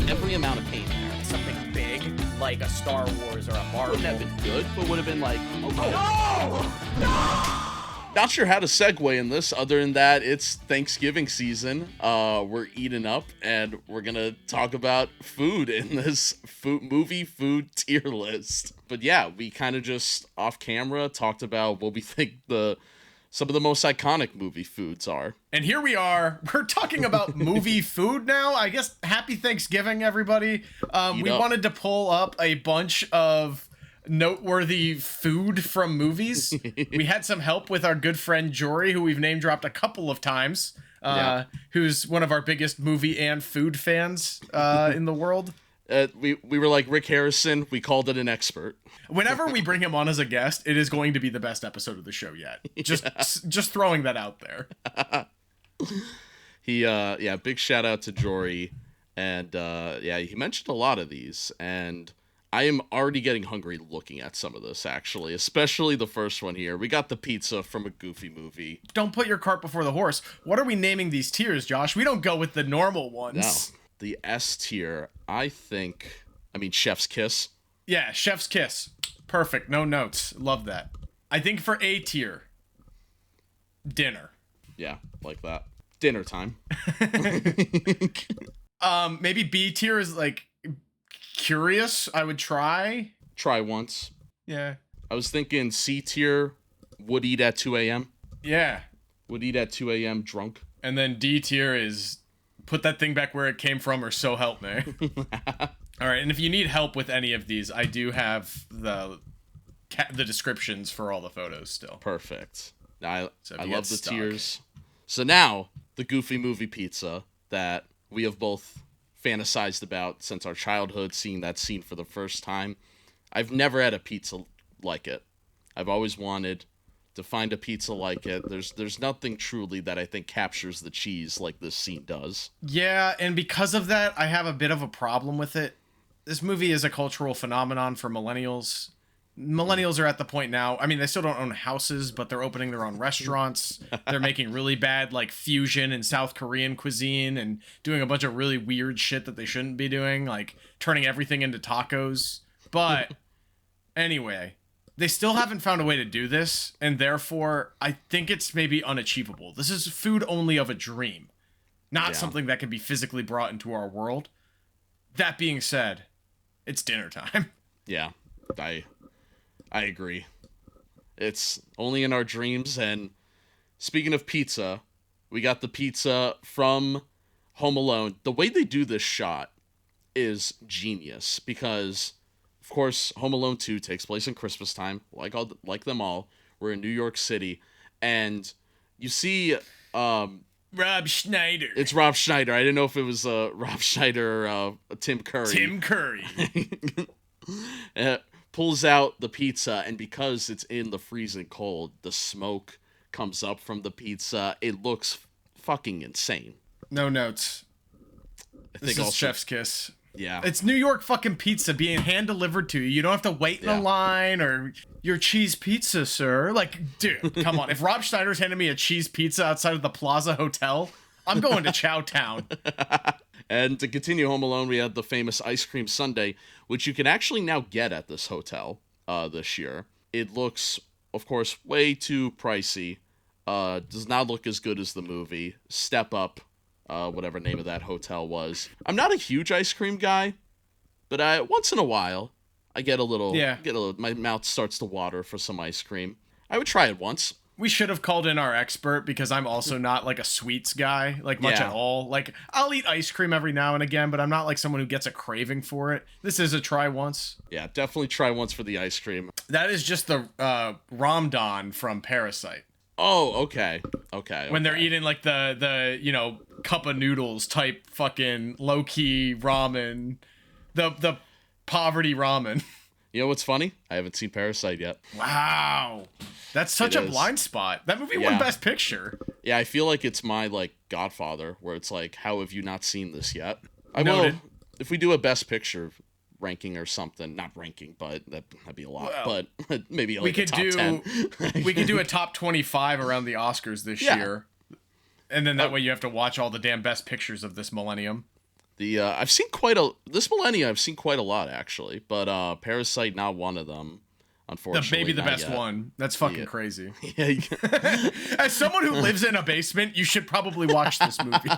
every amount of pain there. Something big, like a Star Wars or a Marvel. Wouldn't have been good, but would have been like, Not sure how to segue in this other than that it's Thanksgiving season. We're eating up and we're gonna talk about food in this movie food tier list. But yeah, we kind of just off camera talked about what we think some of the most iconic movie foods are. And here we are. We're talking about movie food now. I guess happy Thanksgiving, everybody. We wanted to pull up a bunch of noteworthy food from movies. We had some help with our good friend Jory, who we've name dropped a couple of times, who's one of our biggest movie and food fans in the world. We were like Rick Harrison. We called it an expert. Whenever we bring him on as a guest, it is going to be the best episode of the show yet. Just throwing that out there. Big shout out to Jory. And he mentioned a lot of these. And I am already getting hungry looking at some of this, actually. Especially the first one here. We got the pizza from a Goofy movie. Don't put your cart before the horse. What are we naming these tiers, Josh? We don't go with the normal ones. No. The S tier, Chef's Kiss. Yeah, Chef's Kiss. Perfect. No notes. Love that. I think for A tier, dinner. Yeah, like that. Dinner time. Maybe B tier is like curious. I would try. Try once. Yeah. I was thinking C tier, would eat at 2 a.m. Yeah. Would eat at 2 a.m. drunk. And then D tier is put that thing back where it came from or so help me. All right, and if you need help with any of these, I do have the descriptions for all the photos still. Perfect. I love the stuck. tiers. So now, the Goofy movie pizza that we have both fantasized about since our childhood, seeing that scene for the first time. I've never had a pizza like it. I've always wanted to find a pizza like it. There's nothing truly that I think captures the cheese like this scene does. Yeah, and because of that, I have a bit of a problem with it. This movie is a cultural phenomenon for millennials. Millennials are at the point now, they still don't own houses, but they're opening their own restaurants. They're making really bad, fusion and South Korean cuisine and doing a bunch of really weird shit that they shouldn't be doing, like turning everything into tacos. But anyway, they still haven't found a way to do this, and therefore, I think it's maybe unachievable. This is food only of a dream, not something that can be physically brought into our world. That being said, it's dinner time. Yeah, I agree. It's only in our dreams, and speaking of pizza, we got the pizza from Home Alone. The way they do this shot is genius, because, of course, Home Alone 2 takes place in Christmas time, like them all. We're in New York City, and you see... Rob Schneider. It's Rob Schneider. I didn't know if it was Rob Schneider or Tim Curry. Tim Curry. Pulls out the pizza, and because it's in the freezing cold, the smoke comes up from the pizza. It looks fucking insane. No notes. This is also, Chef's Kiss. Yeah. It's New York fucking pizza being hand-delivered to you. You don't have to wait in a line or... Your cheese pizza, sir. Dude, come on. If Rob Schneider's handing me a cheese pizza outside of the Plaza Hotel, I'm going to Chowtown. And to continue Home Alone, we had the famous ice cream sundae, which you can actually now get at this hotel this year. It looks, of course, way too pricey. Does not look as good as the movie. Step Up, whatever name of that hotel was. I'm not a huge ice cream guy, but once in a while... I get a little, my mouth starts to water for some ice cream. I would try it once. We should have called in our expert, because I'm also not a sweets guy, much at all. I'll eat ice cream every now and again, but I'm not someone who gets a craving for it. This is a try once. Yeah, definitely try once for the ice cream. That is just the Ramdon from Parasite. Oh, okay. Okay. When they're eating the cup of noodles type fucking low-key ramen. The poverty ramen. You know what's funny? I haven't seen Parasite yet. Wow. That's such a blind spot. That movie won Best Picture. Yeah, I feel like it's my, Godfather, where it's how have you not seen this yet? I Noted. will, if we do a Best Picture ranking or something, not ranking, but that'd be a lot, but maybe a top 10. We could do a top 25 around the Oscars this year. And then that way you have to watch all the damn Best Pictures of this millennium. The I've seen this millennia. I've seen quite a lot actually, but Parasite not one of them. Unfortunately, Maybe the not best yet. one. That's fucking Yeah. crazy. Yeah. As someone who lives in a basement, you should probably watch this movie.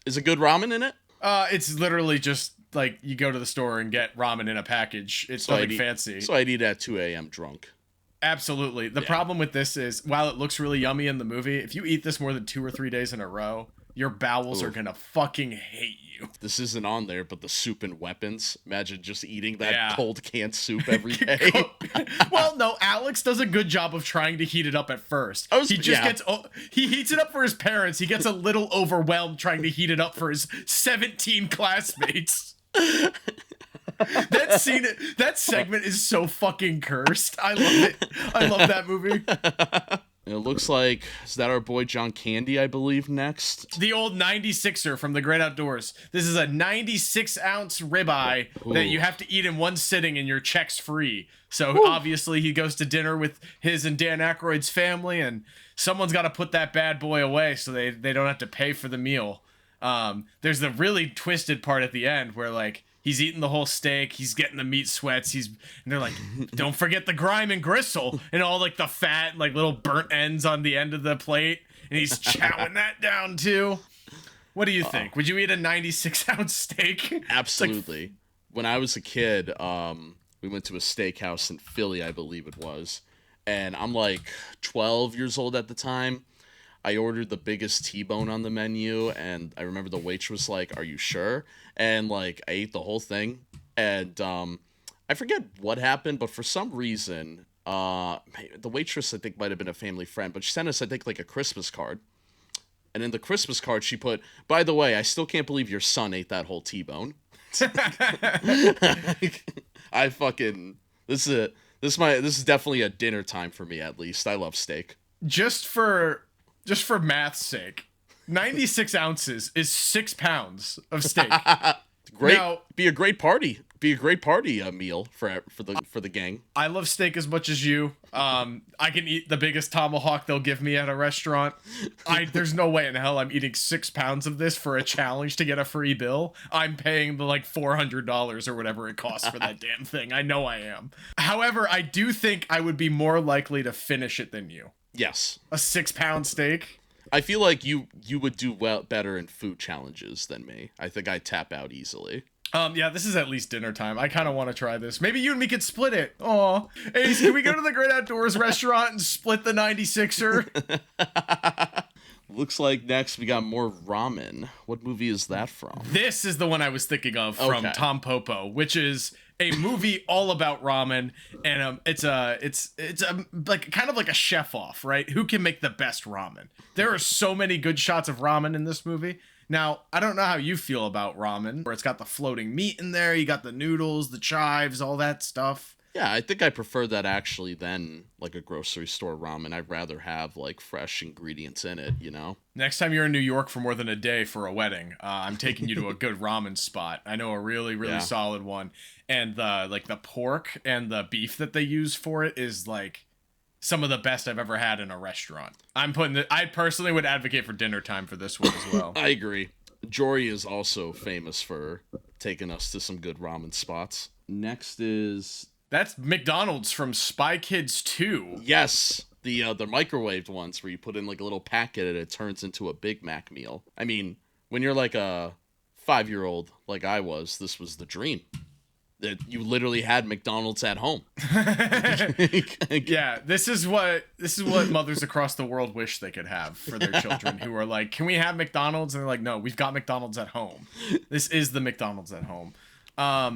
Is it good ramen in it? It's literally just like you go to the store and get ramen in a package. It's So nothing I'd eat- fancy. So I'd eat at 2 a.m. drunk. Absolutely. The problem with this is, while it looks really yummy in the movie, if you eat this more than 2 or 3 days in a row, your bowels are Oof. gonna fucking hate you. This isn't on there, but the soup and weapons. Imagine just eating that Yeah. cold canned soup every day. Well, no, Alex does a good job of trying to heat it up at first. Yeah. He heats it up for his parents. He gets a little overwhelmed trying to heat it up for his 17 classmates. That segment is so fucking cursed. I love it. I love that movie. It looks like, is that our boy John Candy, I believe, next? The old 96er from the Great Outdoors. This is a 96-ounce ribeye that Ooh. you have to eat in one sitting and your check's free. So obviously he goes to dinner with his and Dan Aykroyd's family, and someone's got to put that bad boy away so they don't have to pay for the meal. There's the really twisted part at the end where, like, he's eating the whole steak, he's getting the meat sweats, and they're like, don't forget the grime and gristle, and all like the fat, like little burnt ends on the end of the plate, and he's chowing that down too. What do you think? Would you eat a 96-ounce steak? Absolutely. When I was a kid, we went to a steakhouse in Philly, I believe it was, and I'm like 12 years old at the time. I ordered the biggest T-bone on the menu, and I remember the waitress was like, "Are you sure?" And like I ate the whole thing, and I forget what happened, but for some reason, the waitress I think might have been a family friend, but she sent us I think like a Christmas card, and in the Christmas card she put, "By the way, I still can't believe your son ate that whole T-bone." I fucking this is definitely a dinner time for me at least. I love steak. Just for math's sake, 96 ounces is 6 pounds of steak. Great, Now- be a great party. Be a great party meal for the gang. I love steak as much as you. I can eat the biggest tomahawk they'll give me at a restaurant. There's no way in hell I'm eating 6 pounds of this for a challenge to get a free bill. I'm paying the like $400 or whatever it costs for that damn thing. I know I am. However, I do think I would be more likely to finish it than you. Yes, A 6-pound steak. I feel like you would do better in food challenges than me. I think I tap out easily. Yeah, this is at least dinner time. I kind of want to try this. Maybe you and me could split it. Aw. Ace, can we go to the Great Outdoors restaurant and split the 96er? Looks like next we got more ramen. What movie is that from? This is the one I was thinking of from Okay. Tom Popo, which is a movie all about ramen, and it's like kind of like a chef off, right? Who can make the best ramen? There are so many good shots of ramen in this movie. Now, I don't know how you feel about ramen, where it's got the floating meat in there, you got the noodles, the chives, all that stuff. Yeah, I think I prefer that actually than like a grocery store ramen. I'd rather have like fresh ingredients in it, you know? Next time you're in New York for more than a day for a wedding, I'm taking you to a good ramen spot. I know a really, really Yeah. solid one. And the pork and the beef that they use for it is like some of the best I've ever had in a restaurant. I personally would advocate for dinner time for this one as well. I agree. Jory is also famous for taking us to some good ramen spots. Next is That's McDonald's from Spy Kids 2. yes, the microwaved ones where you put in like a little packet and it turns into a Big Mac meal. I mean, when you're like a 5-year-old like I was, this was the dream. That you literally had McDonald's at home. Yeah, this is what mothers across the world wish they could have for their children who are like, "Can we have McDonald's?" And they're like, "No, we've got McDonald's at home." This is the McDonald's at home. I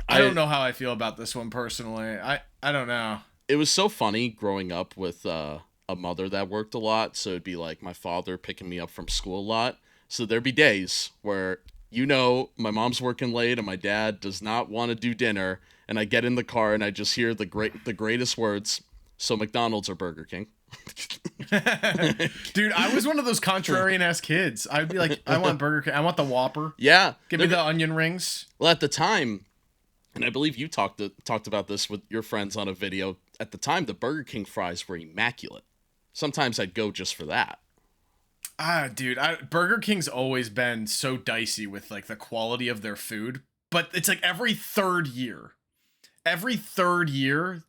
don't know how I feel about this one personally. I don't know. It was so funny growing up with a mother that worked a lot. So it'd be like my father picking me up from school a lot. So there'd be days where, you know, my mom's working late and my dad does not want to do dinner. And I get in the car and I just hear the greatest words. So McDonald's or Burger King. Dude, I was one of those contrarian ass kids. I'd be like, I want Burger King. I want the Whopper. Yeah. Give me the onion rings. Well, at the time, and I believe you talked about this with your friends on a video. At the time, the Burger King fries were immaculate. Sometimes I'd go just for that. Dude, Burger King's always been so dicey with like the quality of their food, but it's like every third year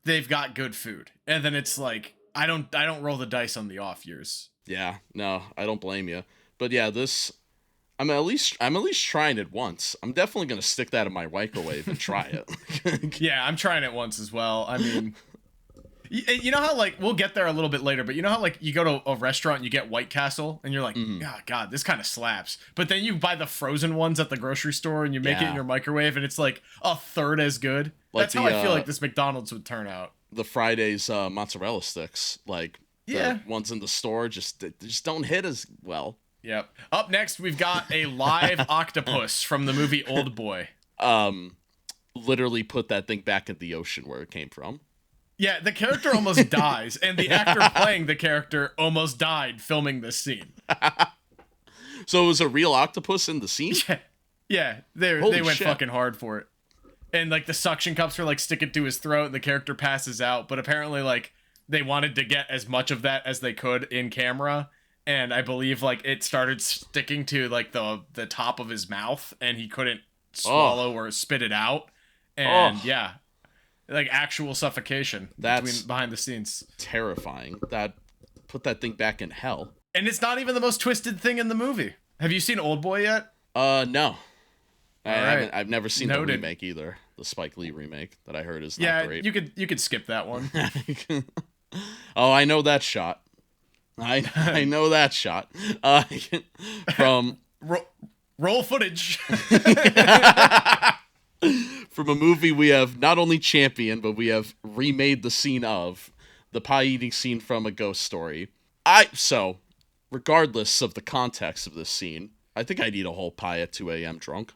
they've got good food, and then it's like I don't roll the dice on the off years. Yeah, no, I don't blame you. But yeah, I'm at least trying it once. I'm definitely gonna stick that in my microwave and try it. Yeah, I'm trying it once as well. I mean, you know how like we'll get there a little bit later, but you know how like you go to a restaurant and you get White Castle and you're like, oh, God, this kind of slaps. But then you buy the frozen ones at the grocery store and you make it in your microwave and it's like a third as good. Like That's how I feel like this McDonald's would turn out. The Fridays mozzarella sticks, like the ones in the store, just don't hit as well. Yep. Up next, we've got a live octopus from the movie Old Boy. Literally put that thing back in the ocean where it came from. Yeah, the character almost dies, and the actor playing the character almost died filming this scene. So it was a real octopus in the scene? Yeah, they went fucking hard for it. And like the suction cups are like sticking to his throat, and the character passes out. But apparently, like they wanted to get as much of that as they could in camera. And I believe like it started sticking to like the top of his mouth, and he couldn't swallow or spit it out. And yeah, like actual suffocation. That's behind the scenes. Terrifying. Put that thing back in hell. And it's not even the most twisted thing in the movie. Have you seen Old Boy yet? No. Right. I've never seen the remake either. The Spike Lee remake that I heard is not great. You could skip that one. Oh, I know that shot. I know that shot. From roll footage. From a movie we have not only championed, but we have remade the scene of the pie eating scene from A Ghost Story. So, regardless of the context of this scene, I think I'd eat a whole pie at 2 a.m. drunk.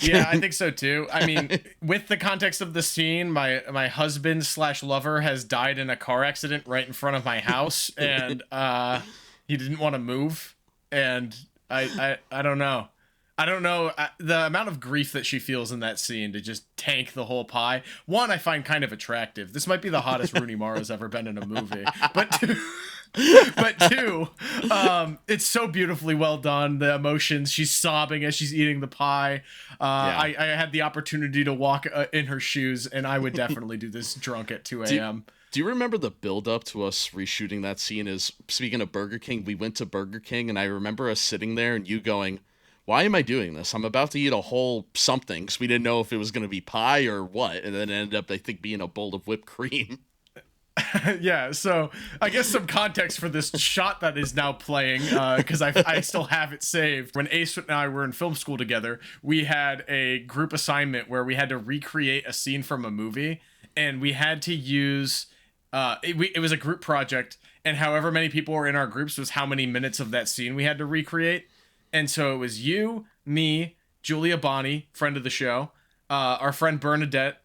Yeah, I think so too. I mean, with the context of the scene, my husband / lover has died in a car accident right in front of my house, and he didn't want to move, and I don't know. I don't know the amount of grief that she feels in that scene to just tank the whole pie. One, I find kind of attractive. This might be the hottest Rooney Mara's ever been in a movie, but two, it's so beautifully well done. The emotions, she's sobbing as she's eating the pie. I had the opportunity to walk in her shoes, and I would definitely do this drunk at 2 a.m. Do you remember the build-up to us reshooting that scene? Speaking of Burger King, we went to Burger King, and I remember us sitting there and you going, why am I doing this? I'm about to eat a whole something, because we didn't know if it was going to be pie or what, and then it ended up, I think, being a bowl of whipped cream. Yeah, so I guess some context for this shot that is now playing, because I still have it saved. When Ace and I were in film school together, we had a group assignment where we had to recreate a scene from a movie, and we had to use, it was a group project, and however many people were in our groups was how many minutes of that scene we had to recreate. And so it was you, me, Julia Bonney, friend of the show, our friend Bernadette,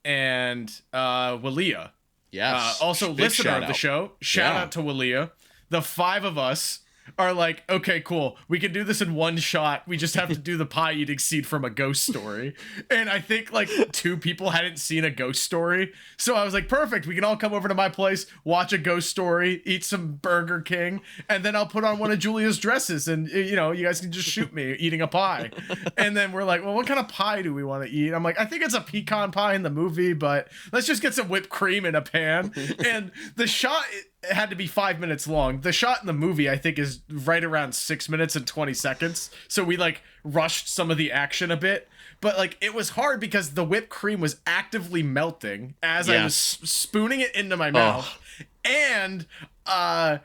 and Walia. Yes. Also listener of the show. Shout out to Walia. The five of us are like, okay, cool. We can do this in one shot. We just have to do the pie eating scene from A Ghost Story. And I think like 2 people hadn't seen A Ghost Story. So I was like, perfect. We can all come over to my place, watch A Ghost Story, eat some Burger King, and then I'll put on one of Julia's dresses and, you know, you guys can just shoot me eating a pie. And then we're like, well, what kind of pie do we want to eat? I'm like, I think it's a pecan pie in the movie, but let's just get some whipped cream in a pan. And the shot... it had to be 5 minutes long. The shot in the movie, I think, is right around 6 minutes and 20 seconds. So we like rushed some of the action a bit, but like it was hard because the whipped cream was actively melting as I was spooning it into my mouth. And I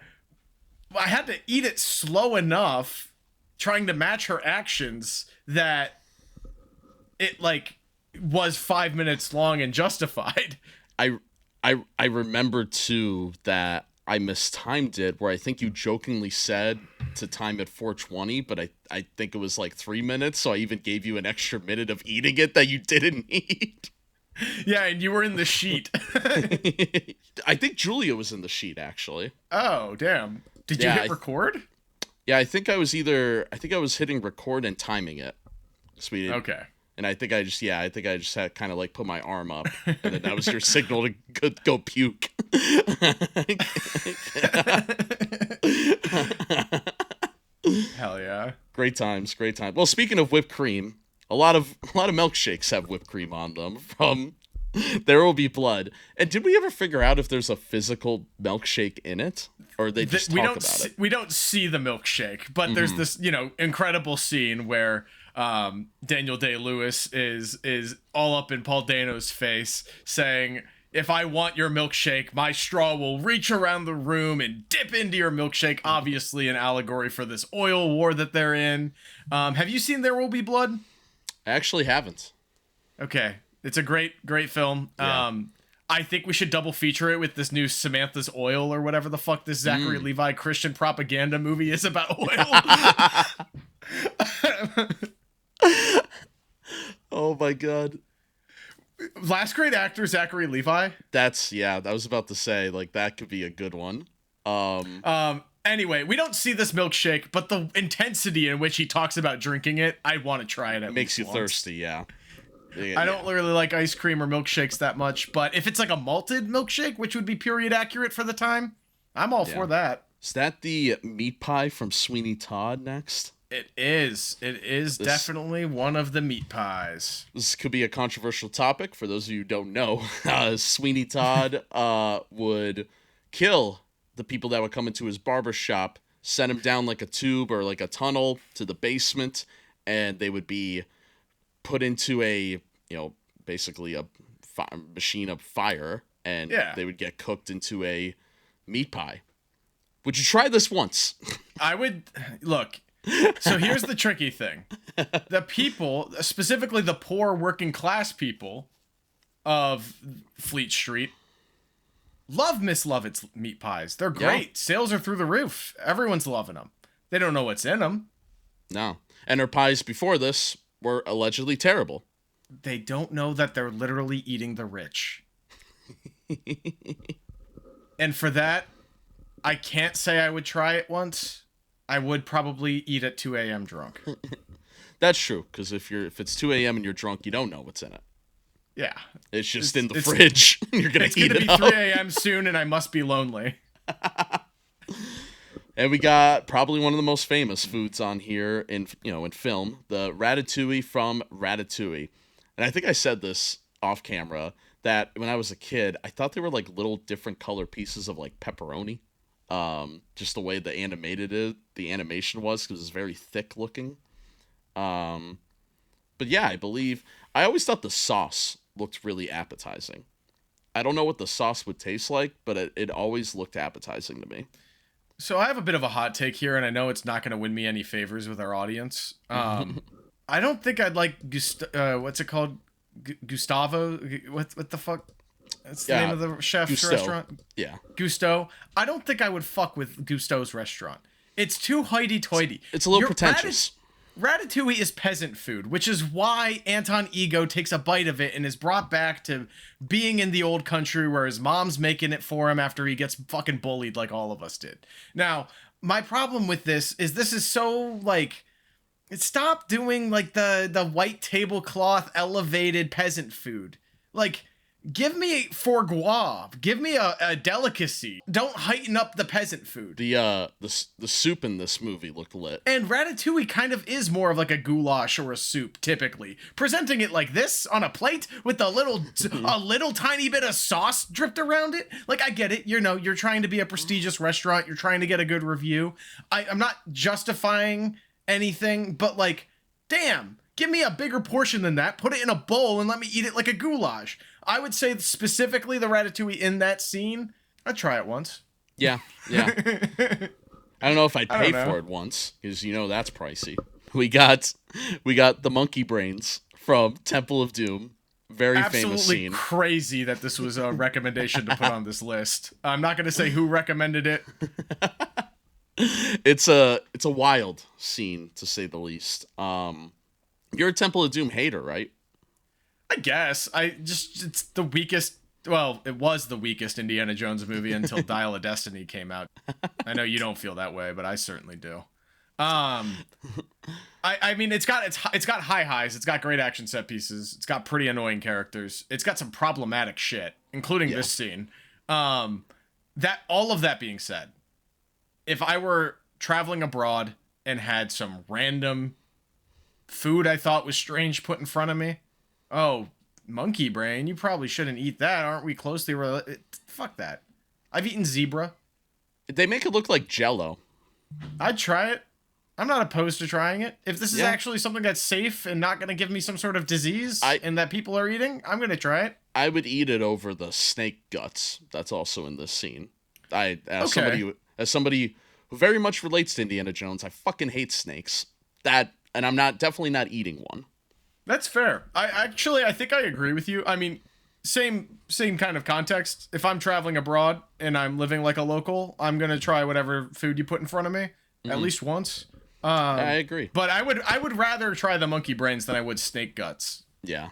had to eat it slow enough trying to match her actions that it like was 5 minutes long and justified. I remember too that I mistimed it, where I think you jokingly said to time at 4:20, but I think it was like 3 minutes, so I even gave you an extra minute of eating it that you didn't need. Yeah, and you were in the sheet. I think Julia was in the sheet, actually. Oh, damn. Did you hit record? Yeah, I think I was hitting record and timing it. Sweet. Okay. And I think I just had kind of like put my arm up, and then that was your signal to go puke. Hell yeah. Great times, great time. Well, speaking of whipped cream, a lot of milkshakes have whipped cream on them from There Will Be Blood. And did we ever figure out if there's a physical milkshake in it, or they just talk about it? We don't see the milkshake, but there's this, incredible scene where Daniel Day-Lewis is all up in Paul Dano's face saying, "If I want your milkshake, my straw will reach around the room and dip into your milkshake." Obviously an allegory for this oil war that they're in. Have you seen There Will Be Blood? I actually haven't. Okay. It's a great film. Yeah. I think we should double feature it with this new Samantha's Oil or whatever the fuck this Zachary Levi Christian propaganda movie is about oil. Oh my god. Last great actor, Zachary Levi. I was about to say, like, that could be a good one. Anyway, we don't see this milkshake, but the intensity in which he talks about drinking it, I want to try it. It makes you thirsty, yeah. I don't really like ice cream or milkshakes that much, but if it's like a malted milkshake, which would be period accurate for the time, I'm all for that. Is that the meat pie from Sweeney Todd next? It is. It is definitely one of the meat pies. This could be a controversial topic for those of you who don't know. Sweeney Todd would kill the people that would come into his barber shop, send him down like a tube or like a tunnel to the basement, and they would be put into a, basically a machine of fire, and they would get cooked into a meat pie. Would you try this once? I would. Look, so here's the tricky thing. The people, specifically the poor working class people of Fleet Street, love Miss Lovett's meat pies. They're great. Yeah. Sales are through the roof. Everyone's loving them. They don't know what's in them. No. And her pies before this were allegedly terrible. They don't know that they're literally eating the rich. And for that, I can't say I would try it once. I would probably eat at 2 a.m. drunk. That's true, because if it's 2 a.m. and you're drunk, you don't know what's in it. Yeah. It's just in the fridge. You're going to eat it. It's going to be 3 a.m. soon, and I must be lonely. And we got probably one of the most famous foods on here in film, the ratatouille from Ratatouille. And I think I said this off camera, that when I was a kid, I thought they were like little different color pieces of like pepperoni. Just the way the animation was, because it's very thick looking. But yeah, I always thought the sauce looked really appetizing. I don't know what the sauce would taste like, but it always looked appetizing to me. So I have a bit of a hot take here, and I know it's not going to win me any favors with our audience. I don't think I'd like what's it called? Gustavo? What the fuck? That's the name of the chef's restaurant? Yeah. Gusto. I don't think I would fuck with Gusto's restaurant. It's too hoity-toity. It's a little pretentious. Ratatouille is peasant food, which is why Anton Ego takes a bite of it and is brought back to being in the old country where his mom's making it for him after he gets fucking bullied like all of us did. Now, my problem with this is so, like, stop doing, like, the white tablecloth elevated peasant food. Like, give me foie gras. Give me a delicacy. Don't heighten up the peasant food. The soup in this movie looked lit. And Ratatouille kind of is more of like a goulash or a soup, typically. Presenting it like this on a plate with a little tiny bit of sauce dripped around it. Like, I get it. You're trying to be a prestigious restaurant. You're trying to get a good review. I'm not justifying anything, but like, damn, give me a bigger portion than that. Put it in a bowl and let me eat it like a goulash. I would say specifically the ratatouille in that scene, I'd try it once. Yeah. I don't know if I'd pay for it once, because that's pricey. We got the monkey brains from Temple of Doom. Very famous scene. Absolutely crazy that this was a recommendation to put on this list. I'm not going to say who recommended it. It's a wild scene, to say the least. You're a Temple of Doom hater, right? I guess. It's the weakest. Well, it was the weakest Indiana Jones movie until Dial of Destiny came out. I know you don't feel that way, but I certainly do. I mean, it's got high highs. It's got great action set pieces. It's got pretty annoying characters. It's got some problematic shit, including this scene. That all of that being said, if I were traveling abroad and had some random food I thought was strange put in front of me, oh, monkey brain, you probably shouldn't eat that. Aren't we closely related? Fuck that. I've eaten zebra. They make it look like Jello. I'd try it. I'm not opposed to trying it. If this is Yeah. actually something that's safe and not going to give me some sort of disease and that people are eating, I'm going to try it. I would eat it over the snake guts. That's also in this scene. As somebody who very much relates to Indiana Jones, I fucking hate snakes. And I'm definitely not eating one. That's fair. I think I agree with you. I mean, same kind of context. If I'm traveling abroad and I'm living like a local, I'm gonna try whatever food you put in front of me at least once. I agree. But I would rather try the monkey brains than I would snake guts. Yeah.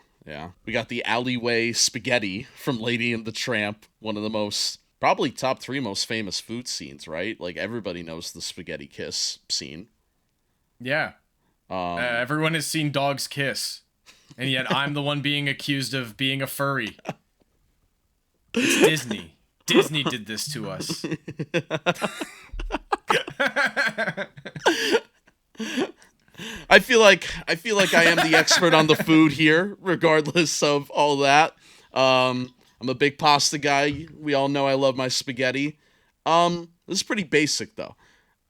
We got the alleyway spaghetti from Lady and the Tramp, one of the probably top 3 most famous food scenes, right? Like, everybody knows the spaghetti kiss scene. Yeah. Everyone has seen dogs kiss, and yet I'm the one being accused of being a furry. It's Disney. Disney did this to us. I feel like I am the expert on the food here, regardless of all that. I'm a big pasta guy. We all know I love my spaghetti. This is pretty basic though.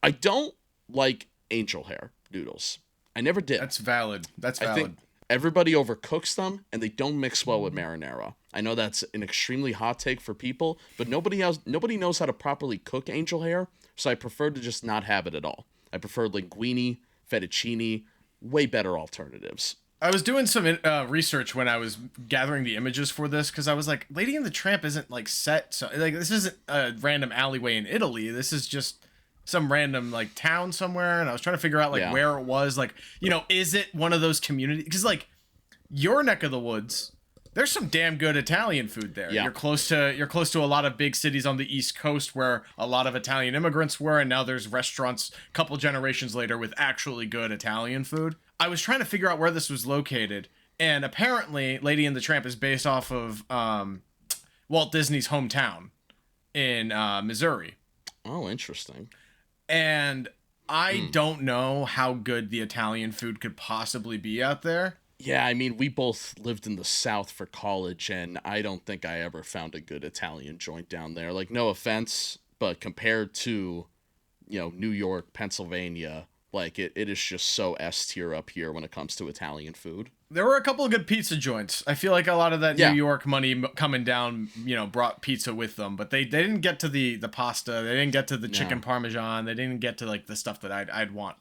I don't like angel hair noodles. I never did. That's valid. I think everybody overcooks them and they don't mix well with marinara. I know that's an extremely hot take for people, but nobody knows how to properly cook angel hair, so I prefer to just not have it at all. I prefer linguine, fettuccine, way better alternatives. I was doing some research when I was gathering the images for this because I was like, Lady and the Tramp isn't like set, so like this isn't a random alleyway in Italy. This is just some random like town somewhere, and I was trying to figure out like where it was. Like, you know, is it one of those communities? Because like your neck of the woods, there's some damn good Italian food there. Yeah. You're close to a lot of big cities on the East Coast where a lot of Italian immigrants were, and now there's restaurants a couple generations later with actually good Italian food. I was trying to figure out where this was located, and apparently Lady and the Tramp is based off of Walt Disney's hometown in Missouri. Oh, interesting. And I don't know how good the Italian food could possibly be out there. Yeah, I mean, we both lived in the South for college, and I don't think I ever found a good Italian joint down there. Like, no offense, but compared to, New York, Pennsylvania, like, it is just so S tier up here when it comes to Italian food. There were a couple of good pizza joints. I feel like a lot of that New York money coming down, brought pizza with them. But they didn't get to the pasta. They didn't get to the chicken parmesan. They didn't get to, like, the stuff that I'd want.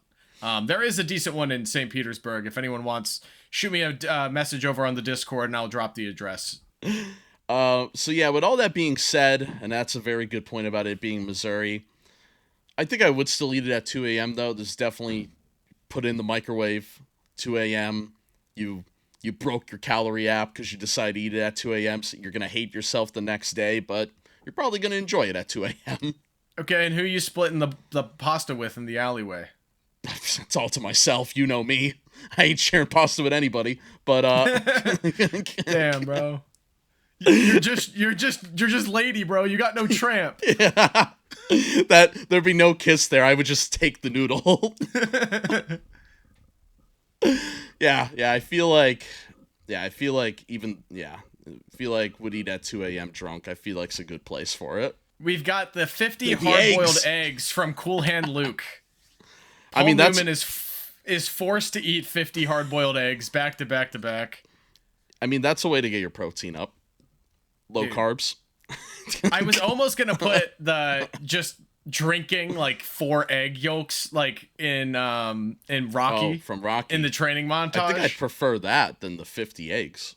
There is a decent one in St. Petersburg. If anyone wants, shoot me a message over on the Discord and I'll drop the address. So yeah, with all that being said, and that's a very good point about it being Missouri, I think I would still eat it at 2 a.m. though. This definitely put in the microwave, 2 a.m. You broke your calorie app because you decided to eat it at 2 a.m. So you're going to hate yourself the next day, but you're probably going to enjoy it at 2 a.m. Okay, and who you splitting the pasta with in the alleyway? It's all to myself. You know me. I ain't sharing pasta with anybody, but Damn, bro. You're just lady, bro. You got no tramp. That there'd be no kiss there. I would just take the noodle. I feel like would eat at 2 a.m. drunk. I feel like it's a good place for it. We've got the 50 hard-boiled eggs from Cool Hand Luke. Paul Newman is forced to eat 50 hard-boiled eggs back to back to back. I mean, that's a way to get your protein up. Low carbs. I was almost gonna put the just drinking like 4 egg yolks like in Rocky. Oh, from Rocky. In the training montage. I think I'd prefer that than the 50 eggs.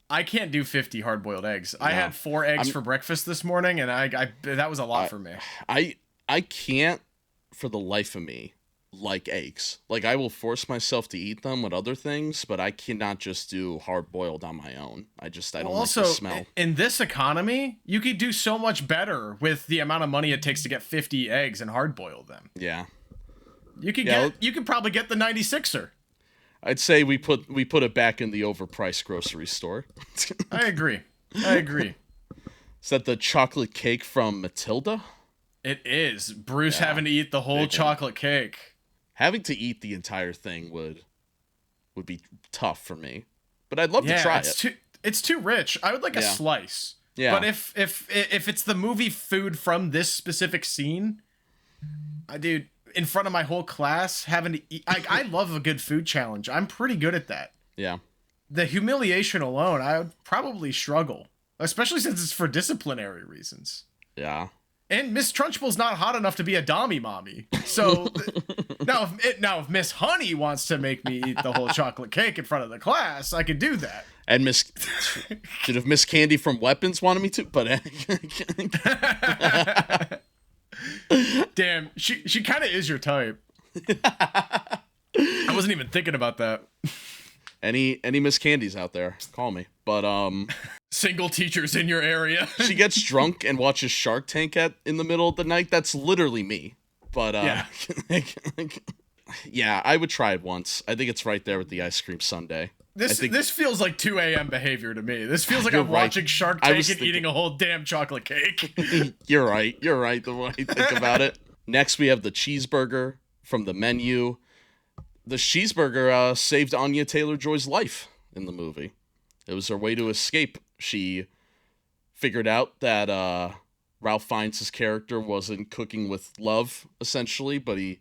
I can't do 50 hard-boiled eggs. No. I had 4 eggs for breakfast this morning, and I that was a lot for me. I can't for the life of me like eggs. Like, I will force myself to eat them with other things, but I cannot just do hard-boiled on my own. I don't like the smell. In this economy, you could do so much better with the amount of money it takes to get 50 eggs and hard-boil them. Yeah. You could probably get the 96er. I'd say we put it back in the overpriced grocery store. I agree. Is that the chocolate cake from Matilda? It is. Bruce Yeah. having to eat the whole Big one. chocolate cake. Having to eat the entire thing would be tough for me, but I'd love to try it. It's too rich. I would like a Yeah. slice. Yeah. But if it's the movie food from this specific scene, dude, in front of my whole class having to eat, I love a good food challenge. I'm pretty good at that. Yeah. The humiliation alone, I would probably struggle, especially since it's for disciplinary reasons. Yeah. And Miss Trunchbull's not hot enough to be a dommy mommy. So now if Miss Honey wants to make me eat the whole chocolate cake in front of the class, I could do that. And if Miss Candy from Weapons wanted me to, but Damn, she kind of is your type. I wasn't even thinking about that. any Miss Candies out there, call me. But Single teachers in your area. she gets drunk and watches Shark Tank in the middle of the night. That's literally me. But Yeah. yeah, I would try it once. I think it's right there with the ice cream sundae. This feels like 2 a.m. behavior to me. This feels like You're I'm right. watching Shark I Tank was and thinking- eating a whole damn chocolate cake. You're right the way I think about it. Next, we have the cheeseburger from the menu. The cheeseburger saved Anya Taylor-Joy's life in the movie. It was her way to escape. She figured out that Ralph Fiennes' character wasn't cooking with love, essentially, but he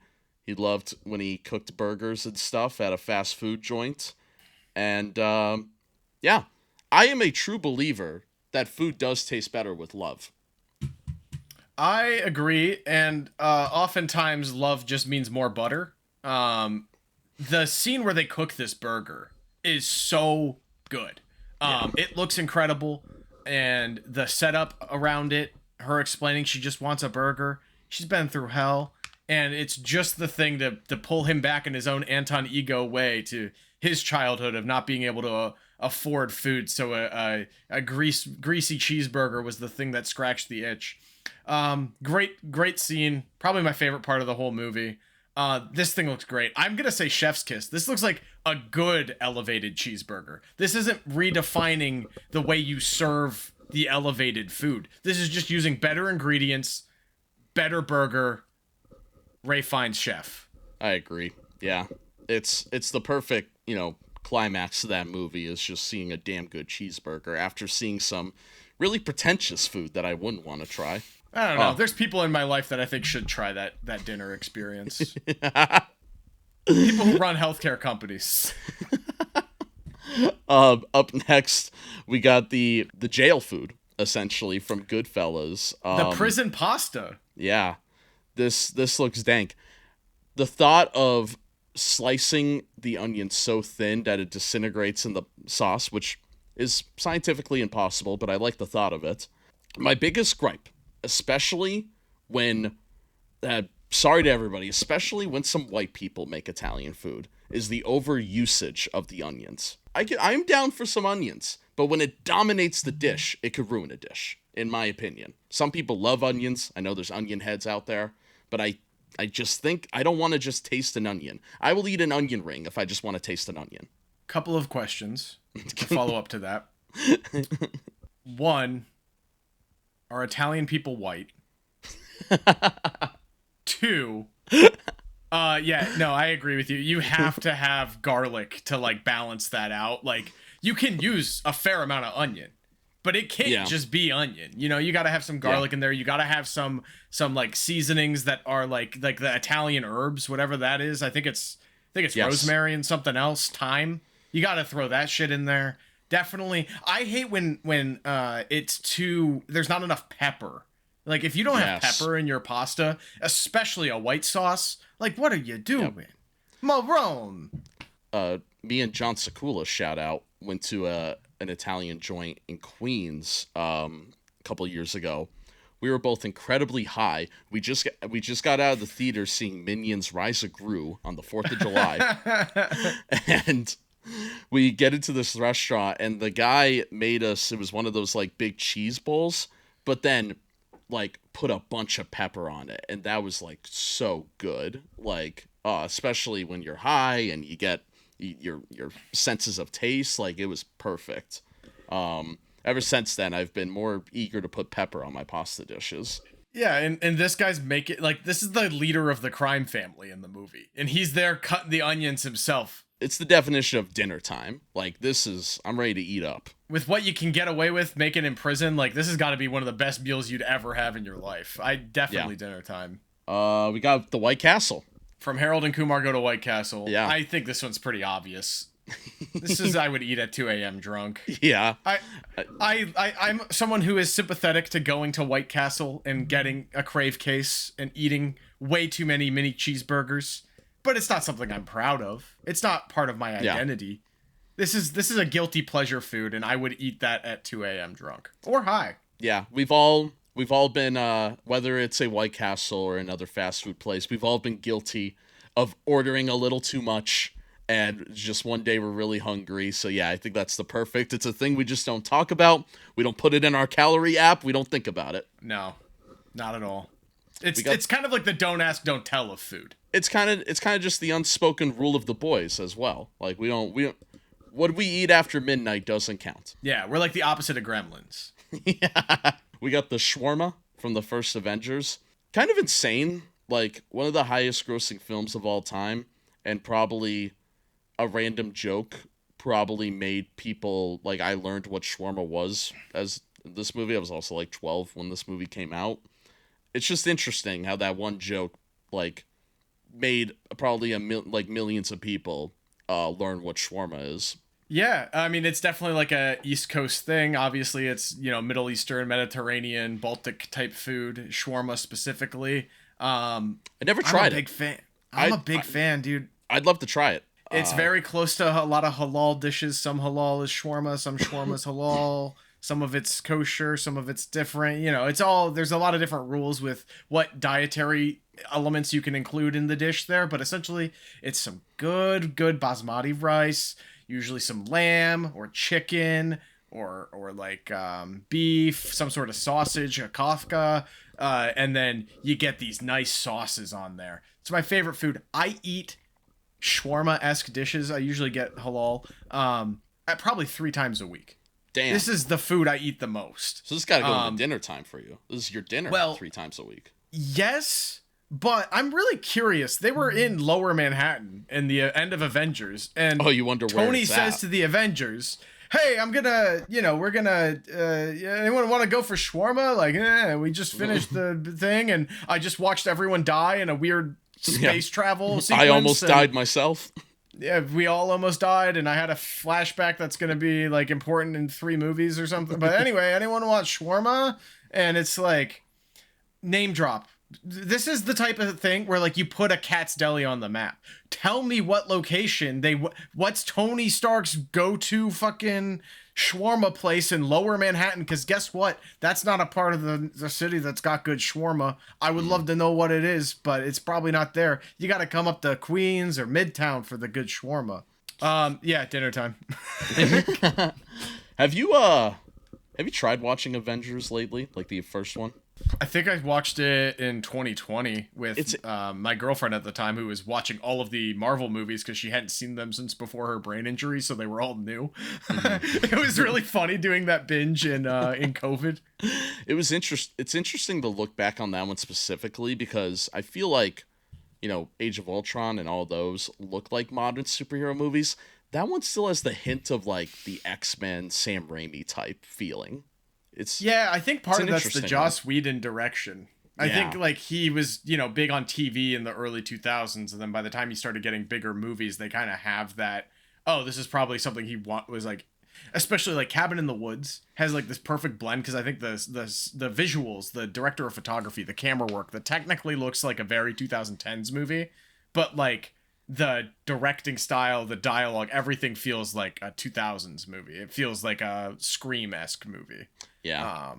loved when he cooked burgers and stuff at a fast food joint. And yeah, I am a true believer that food does taste better with love. I agree, and oftentimes love just means more butter. The scene where they cook this burger is so good. It looks incredible, and the setup around it, her explaining she just wants a burger. She's been through hell, and it's just the thing to pull him back in his own Anton Ego way to his childhood of not being able to afford food. So a greasy cheeseburger was the thing that scratched the itch. Great scene. Probably my favorite part of the whole movie. This thing looks great. I'm gonna say chef's kiss. This looks like a good elevated cheeseburger. This isn't redefining the way you serve the elevated food. This is just using better ingredients, better burger. Ray Fiennes chef. I agree. Yeah. It's the perfect, climax to that movie is just seeing a damn good cheeseburger after seeing some really pretentious food that I wouldn't want to try. I don't know. Oh. There's people in my life that I think should try that dinner experience. People who run healthcare companies. Up next, we got the jail food, essentially, from Goodfellas. The prison pasta. Yeah. This looks dank. The thought of slicing the onion so thin that it disintegrates in the sauce, which is scientifically impossible, but I like the thought of it. My biggest gripe, especially when, sorry to everybody, especially when some white people make Italian food, is the overusage of the onions. I'm down for some onions, but when it dominates the dish, it could ruin a dish, in my opinion. Some people love onions. I know there's onion heads out there, but I just think I don't want to just taste an onion. I will eat an onion ring if I just want to taste an onion. Couple of questions to follow up to that. One, are Italian people white? Two, yeah, no, I agree with you. You have to have garlic to like balance that out. Like you can use a fair amount of onion, but it can't just be onion. You got to have some garlic in there. You got to have some like seasonings that are like the Italian herbs, whatever that is. I think it's rosemary and something else, thyme. You got to throw that shit in there. Definitely. I hate when there's not enough pepper. Like if you don't have pepper in your pasta, especially a white sauce, like what are you doing? Marone. Me and John Sakula, shout out, went to an Italian joint in Queens a couple years ago. We were both incredibly high. We just got out of the theater seeing Minions: Rise of Gru on the 4th of July. And we get into this restaurant and the guy made us, it was one of those like big cheese bowls, but then like put a bunch of pepper on it, and that was like so good. Like especially when you're high and you get your senses of taste, like it was perfect. Ever since then I've been more eager to put pepper on my pasta dishes. Yeah, and this guy's making like this is the leader of the crime family in the movie, and he's there cutting the onions himself. It's the definition of dinner time. Like, I'm ready to eat up. With what you can get away with making in prison, like this has got to be one of the best meals you'd ever have in your life. Definitely dinner time. We got the White Castle. From Harold and Kumar Go to White Castle. Yeah. I think this one's pretty obvious. This is I would eat at 2 a.m. drunk. Yeah. I'm someone who is sympathetic to going to White Castle and getting a crave case and eating way too many mini cheeseburgers, but it's not something I'm proud of. It's not part of my identity. This is a guilty pleasure food, and I would eat that at 2 a.m. drunk or high. Yeah, we've all been whether it's a White Castle or another fast food place, we've all been guilty of ordering a little too much. And just one day we're really hungry. So yeah, I think that's it's a thing we just don't talk about. We don't put it in our calorie app. We don't think about it. No, not at all. It's kind of like the don't ask, don't tell of food. It's kind of just the unspoken rule of the boys as well. Like we don't what we eat after midnight doesn't count. Yeah, we're like the opposite of Gremlins. Yeah. We got the shawarma from the first Avengers. Kind of insane. Like one of the highest grossing films of all time, and probably a random joke probably made people, like, I learned what shawarma was as this movie. I was also like 12 when this movie came out. It's just interesting how that one joke, like, made probably millions of people learn what shawarma is. Yeah, I mean, it's definitely like a East Coast thing. Obviously, it's, Middle Eastern, Mediterranean, Baltic type food, shawarma specifically. I never tried it. I'm a big fan, dude. I'd love to try it. It's very close to a lot of halal dishes. Some halal is shawarma, some shawarma is halal, some of it's kosher, some of it's different. There's a lot of different rules with what dietary elements you can include in the dish there, but essentially it's some good basmati rice, usually some lamb or chicken or like beef, some sort of sausage, a kafka, and then you get these nice sauces on there. It's my favorite food. I eat shawarma-esque dishes. I usually get halal at probably 3 times a week. Damn. This is the food I eat the most. So this got to go into dinner time for you. This is your dinner 3 times a week. Yes, but I'm really curious. They were in Lower Manhattan in the end of Avengers, and you wonder where Tony it's says at. to the Avengers, hey, I'm gonna, we're gonna, anyone want to go for shawarma? Like, we just finished the thing, and I just watched everyone die in a weird space travel sequence. I almost died myself. Yeah, we all almost died, and I had a flashback that's gonna be like important in 3 movies or something. But anyway, anyone want shawarma? And it's like name drop. This is the type of thing where like you put a Cat's Deli on the map. Tell me what location what's Tony Stark's go-to fucking shawarma place in Lower Manhattan, because guess what? That's not a part of the city that's got good shawarma. I would love to know what it is, but it's probably not there. You got to come up to Queens or Midtown for the good shawarma. Yeah, dinner time. Have you tried watching Avengers lately? Like the first one? I think I watched it in 2020 with my girlfriend at the time, who was watching all of the Marvel movies because she hadn't seen them since before her brain injury, so they were all new. It was really funny doing that binge in COVID. It's interesting to look back on that one specifically, because I feel like, Age of Ultron and all those look like modern superhero movies. That one still has the hint of like the X-Men Sam Raimi type feeling. I think part of that's the Joss Whedon direction. I think like he was, big on TV in the early 2000s, and then by the time he started getting bigger movies, they kind of have that, this is probably something he was like, especially like Cabin in the Woods has like this perfect blend, because I think the visuals, the director of photography, the camera work, that technically looks like a very 2010s movie, but like the directing style, the dialogue, everything feels like a 2000s movie. It feels like a Scream-esque movie. Yeah.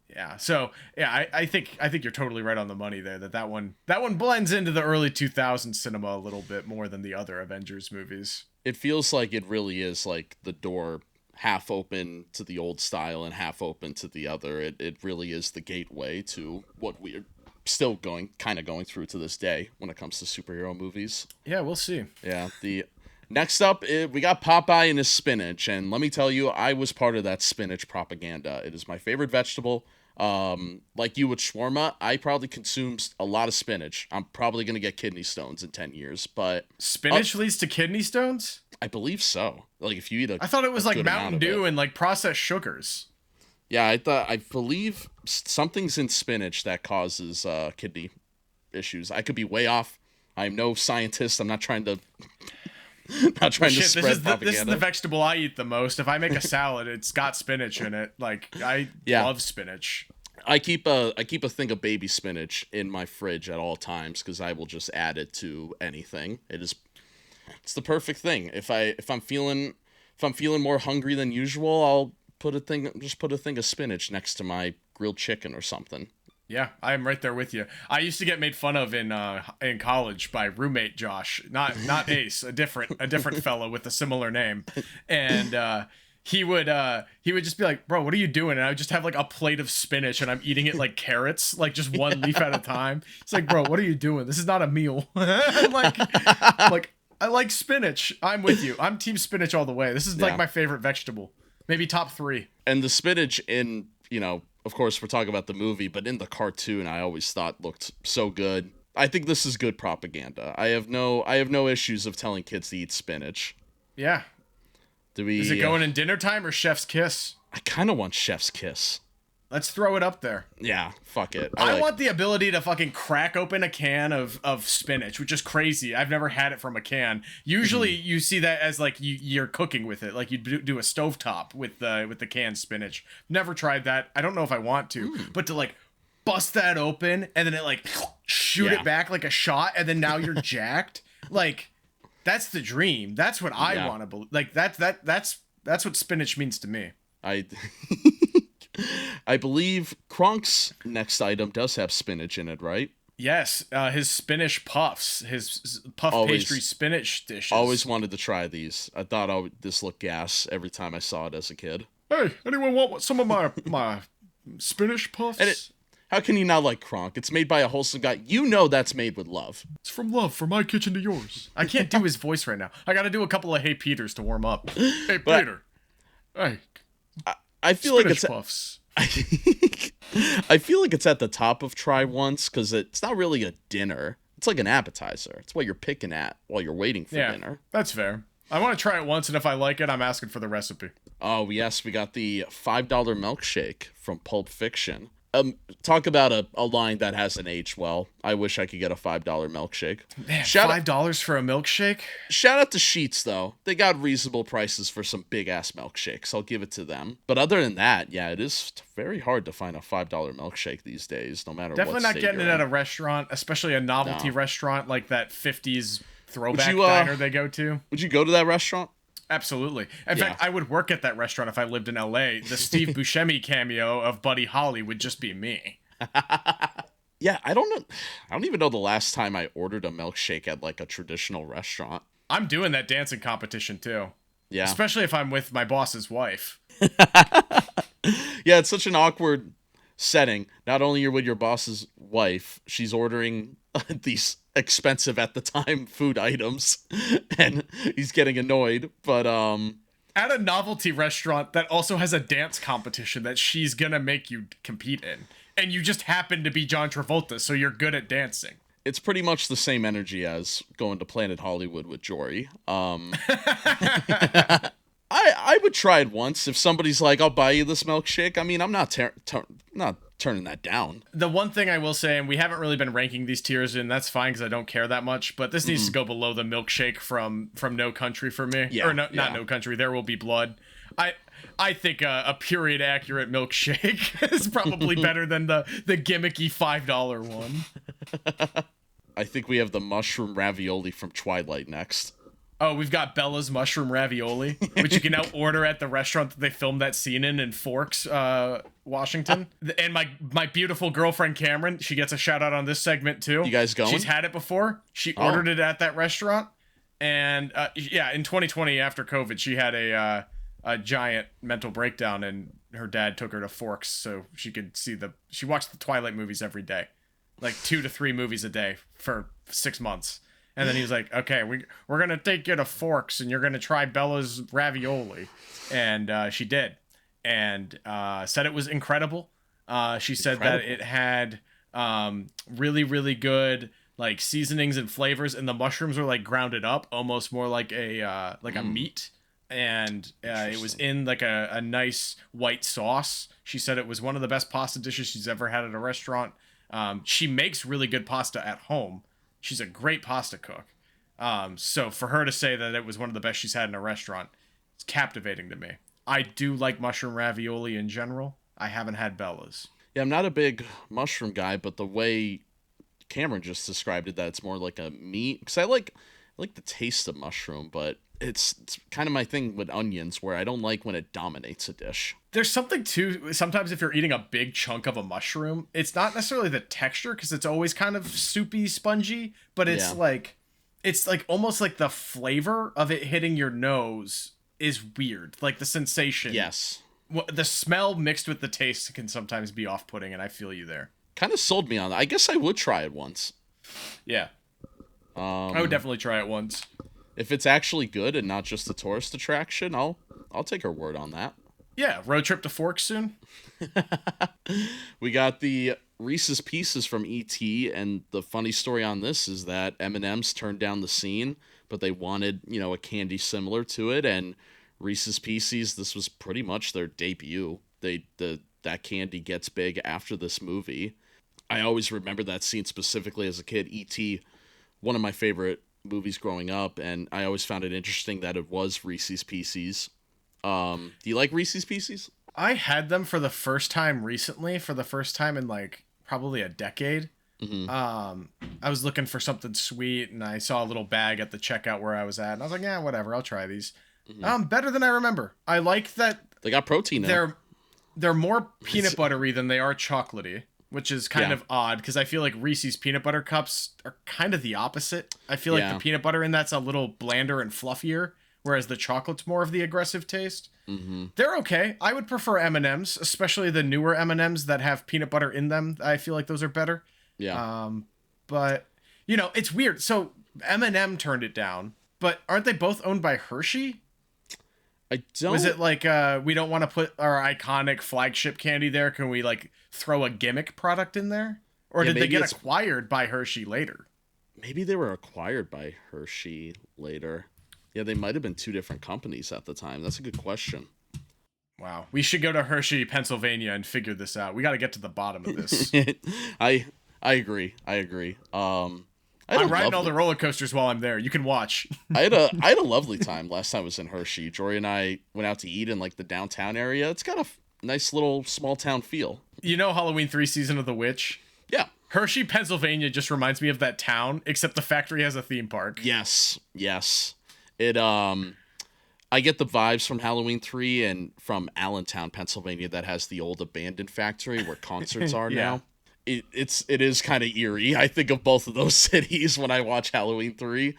Yeah. So yeah, I think you're totally right on the money there. That one blends into the early 2000s cinema a little bit more than the other Avengers movies. It feels like it really is like the door half open to the old style and half open to the other. It really is the gateway to what we're still going through to this day when it comes to superhero movies. Yeah, we'll see. Yeah. The next up, we got Popeye and his spinach, and let me tell you, I was part of that spinach propaganda. It is my favorite vegetable. Like you with shawarma, I probably consume a lot of spinach. I'm probably gonna get kidney stones in 10 years, but Spinach leads to kidney stones? I believe so. Like if you eat I thought it was a like good amount Mountain of Dew it. and like processed sugars. Yeah, I believe something's in spinach that causes kidney issues. I could be way off. I'm no scientist. I'm not trying to to Shit, spread this is propaganda. the vegetable I eat the most. If I make a salad, it's got spinach in it. Like I Yeah. love spinach. I keep a thing of baby spinach in my fridge at all times because I will just add it to anything. It's the perfect thing. If I'm feeling more hungry than usual, I'll put a thing of spinach next to my grilled chicken or something. Yeah, I'm right there with you. I used to get made fun of in college by roommate Josh, not Ace, a different fellow with a similar name, and he would just be like, "Bro, what are you doing?" And I would just have like a plate of spinach, and I'm eating it like carrots, like just one leaf at a time. It's like, bro, what are you doing? This is not a meal. like I like spinach. I'm with you. I'm team spinach all the way. This is Yeah. like my favorite vegetable, maybe top 3. And the spinach in, of course we're talking about the movie, but in the cartoon I always thought looked so good. I think this is good propaganda. I have no issues of telling kids to eat spinach. Yeah. Is it going in dinner time or chef's kiss? I kind of want chef's kiss. Let's throw it up there. Yeah, fuck it. I want the ability to fucking crack open a can of spinach, which is crazy. I've never had it from a can. Usually you see that as like you're cooking with it, like you do a stovetop with the canned spinach. Never tried that. I don't know if I want to, but to like bust that open and then it like shoot Yeah. it back like a shot and then now you're jacked. Like that's the dream. That's what I Yeah. want to believe. Like that's what spinach means to me. I I believe Kronk's next item does have spinach in it, right? Yes, his spinach puffs, his puff Always- pastry spinach dishes. Always wanted to try these. I thought this looked gas every time I saw it as a kid. Hey, anyone want some of my spinach puffs? And how can you not like Kronk? It's made by a wholesome guy. You know that's made with love. It's from love, from my kitchen to yours. I can't do his voice right now. I got to do a couple of Hey Peters to warm up. Hey But- Peter. Hey, I feel like spinach it's puffs. I feel like it's at the top of try once because it's not really a dinner. It's like an appetizer. It's what you're picking at while you're waiting for Yeah, dinner. that's fair. I want to try it once, and if I like it, I'm asking for the recipe. Oh yes, we got the $5 milkshake from Pulp Fiction. Talk about a line that hasn't aged well. I wish I could get a $5 milkshake. Man, Shout out- $5 for a milkshake? Shout out to Sheets though. They got reasonable prices for some big ass milkshakes. I'll give it to them. But other than that, yeah, it is very hard to find a $5 milkshake these days, no matter Definitely what not state getting it you're at in. a restaurant, especially a novelty No. restaurant like that 50s throwback you, diner they go to. Would you go to that restaurant? Absolutely. In fact, I would work at that restaurant if I lived in LA. The Steve Buscemi cameo of Buddy Holly would just be me. Yeah, I don't know. I don't even know the last time I ordered a milkshake at like a traditional restaurant. I'm doing that dancing competition too. Yeah. Especially if I'm with my boss's wife. Yeah, it's such an awkward setting. Not only you're with your boss's wife, she's ordering these expensive at the time food items and he's getting annoyed, but At a novelty restaurant that also has a dance competition that she's gonna make you compete in. And you just happen to be John Travolta, so you're good at dancing. it's pretty much the same energy as going to Planet Hollywood with Jory. I would try it once if somebody's like, "I'll buy you this milkshake." I mean, I'm not not turning that down. The one thing I will say, and we haven't really been ranking these tiers, and that's fine because I don't care that much, but this needs to go below the milkshake from No Country for me. Yeah, Or no, yeah. not No Country, There Will Be Blood. I think a period accurate milkshake is probably better than the gimmicky $5 one. I think we have the mushroom ravioli from Twilight next. Oh, we've got Bella's mushroom ravioli, which you can now order at the restaurant that they filmed that scene in Forks, Washington. And my beautiful girlfriend Cameron, she gets a shout out on this segment too. You guys going? She's had it before. She ordered it at that restaurant, and yeah, in 2020 after COVID, she had a giant mental breakdown, and her dad took her to Forks so she could see she watched the Twilight movies every day, like 2 to 3 movies a day for 6 months. And then he was like, okay, we're going to take you to Forks and you're going to try Bella's ravioli. And she did. And said it was incredible. She said that Incredible. it had really, really good like seasonings and flavors, and the mushrooms were like grounded up, almost more like a meat. And it was Interesting. in like a nice white sauce. She said it was one of the best pasta dishes she's ever had at a restaurant. She makes really good pasta at home. She's a great pasta cook. So for her to say that it was one of the best she's had in a restaurant, it's captivating to me. I do like mushroom ravioli in general. I haven't had Bella's. Yeah, I'm not a big mushroom guy, but the way Cameron just described it, that it's more like a meat. Because I like the taste of mushroom, but it's kind of my thing with onions, where I don't like when it dominates a dish. There's something too, sometimes if you're eating a big chunk of a mushroom, it's not necessarily the texture because it's always kind of soupy, spongy, but Yeah. it's like almost like the flavor of it hitting your nose is weird. Like the sensation. Yes. The smell mixed with the taste can sometimes be off-putting, and I feel you there. Kind of sold me on that. I guess I would try it once. Yeah, I would definitely try it once. If it's actually good and not just a tourist attraction, I'll take her word on that. Yeah, road trip to Forks soon. We got the Reese's Pieces from E.T., and the funny story on this is that M&M's turned down the scene, but they wanted, a candy similar to it, and Reese's Pieces, this was pretty much their debut. That candy gets big after this movie. I always remember that scene specifically as a kid. E.T., one of my favorite movies growing up, and I always found it interesting that it was Reese's Pieces. Do you like Reese's Pieces? I had them for the first time recently, for the first time in like probably a decade. I was looking for something sweet, and I saw a little bag at the checkout where I was at, and I was like, yeah, whatever, I'll try these. Better than I remember. I like that They got protein in it. they're more peanut buttery than they are chocolatey, which is kind Yeah. of odd because I feel like Reese's peanut butter cups are kind of the opposite. I feel like Yeah. the peanut butter in that's a little blander and fluffier, whereas the chocolate's more of the aggressive taste. They're okay. I would prefer M&Ms, especially the newer M&Ms that have peanut butter in them. I feel like those are better. Yeah. But it's weird. So M&M turned it down, but aren't they both owned by Hershey? I don't. Was it like we don't want to put our iconic flagship candy there? Can we like throw a gimmick product in there? Or Yeah, did they maybe get it's- acquired by Hershey later? Maybe they were acquired by Hershey later. Yeah, they might have been two different companies at the time. That's a good question. Wow. We should go to Hershey, Pennsylvania and figure this out. We got to get to the bottom of this. I agree. I agree. I had I'm a riding all lovely- the roller coasters while I'm there. You can watch. I had a lovely time last time I was in Hershey. Jory and I went out to eat in like the downtown area. It's got a nice little small town feel. Halloween 3 Season of the Witch? Yeah. Hershey, Pennsylvania just reminds me of that town, except the factory has a theme park. Yes. It I get the vibes from Halloween 3 and from Allentown, Pennsylvania, that has the old abandoned factory where concerts are Yeah. now. It is kind of eerie. I think of both of those cities when I watch Halloween 3.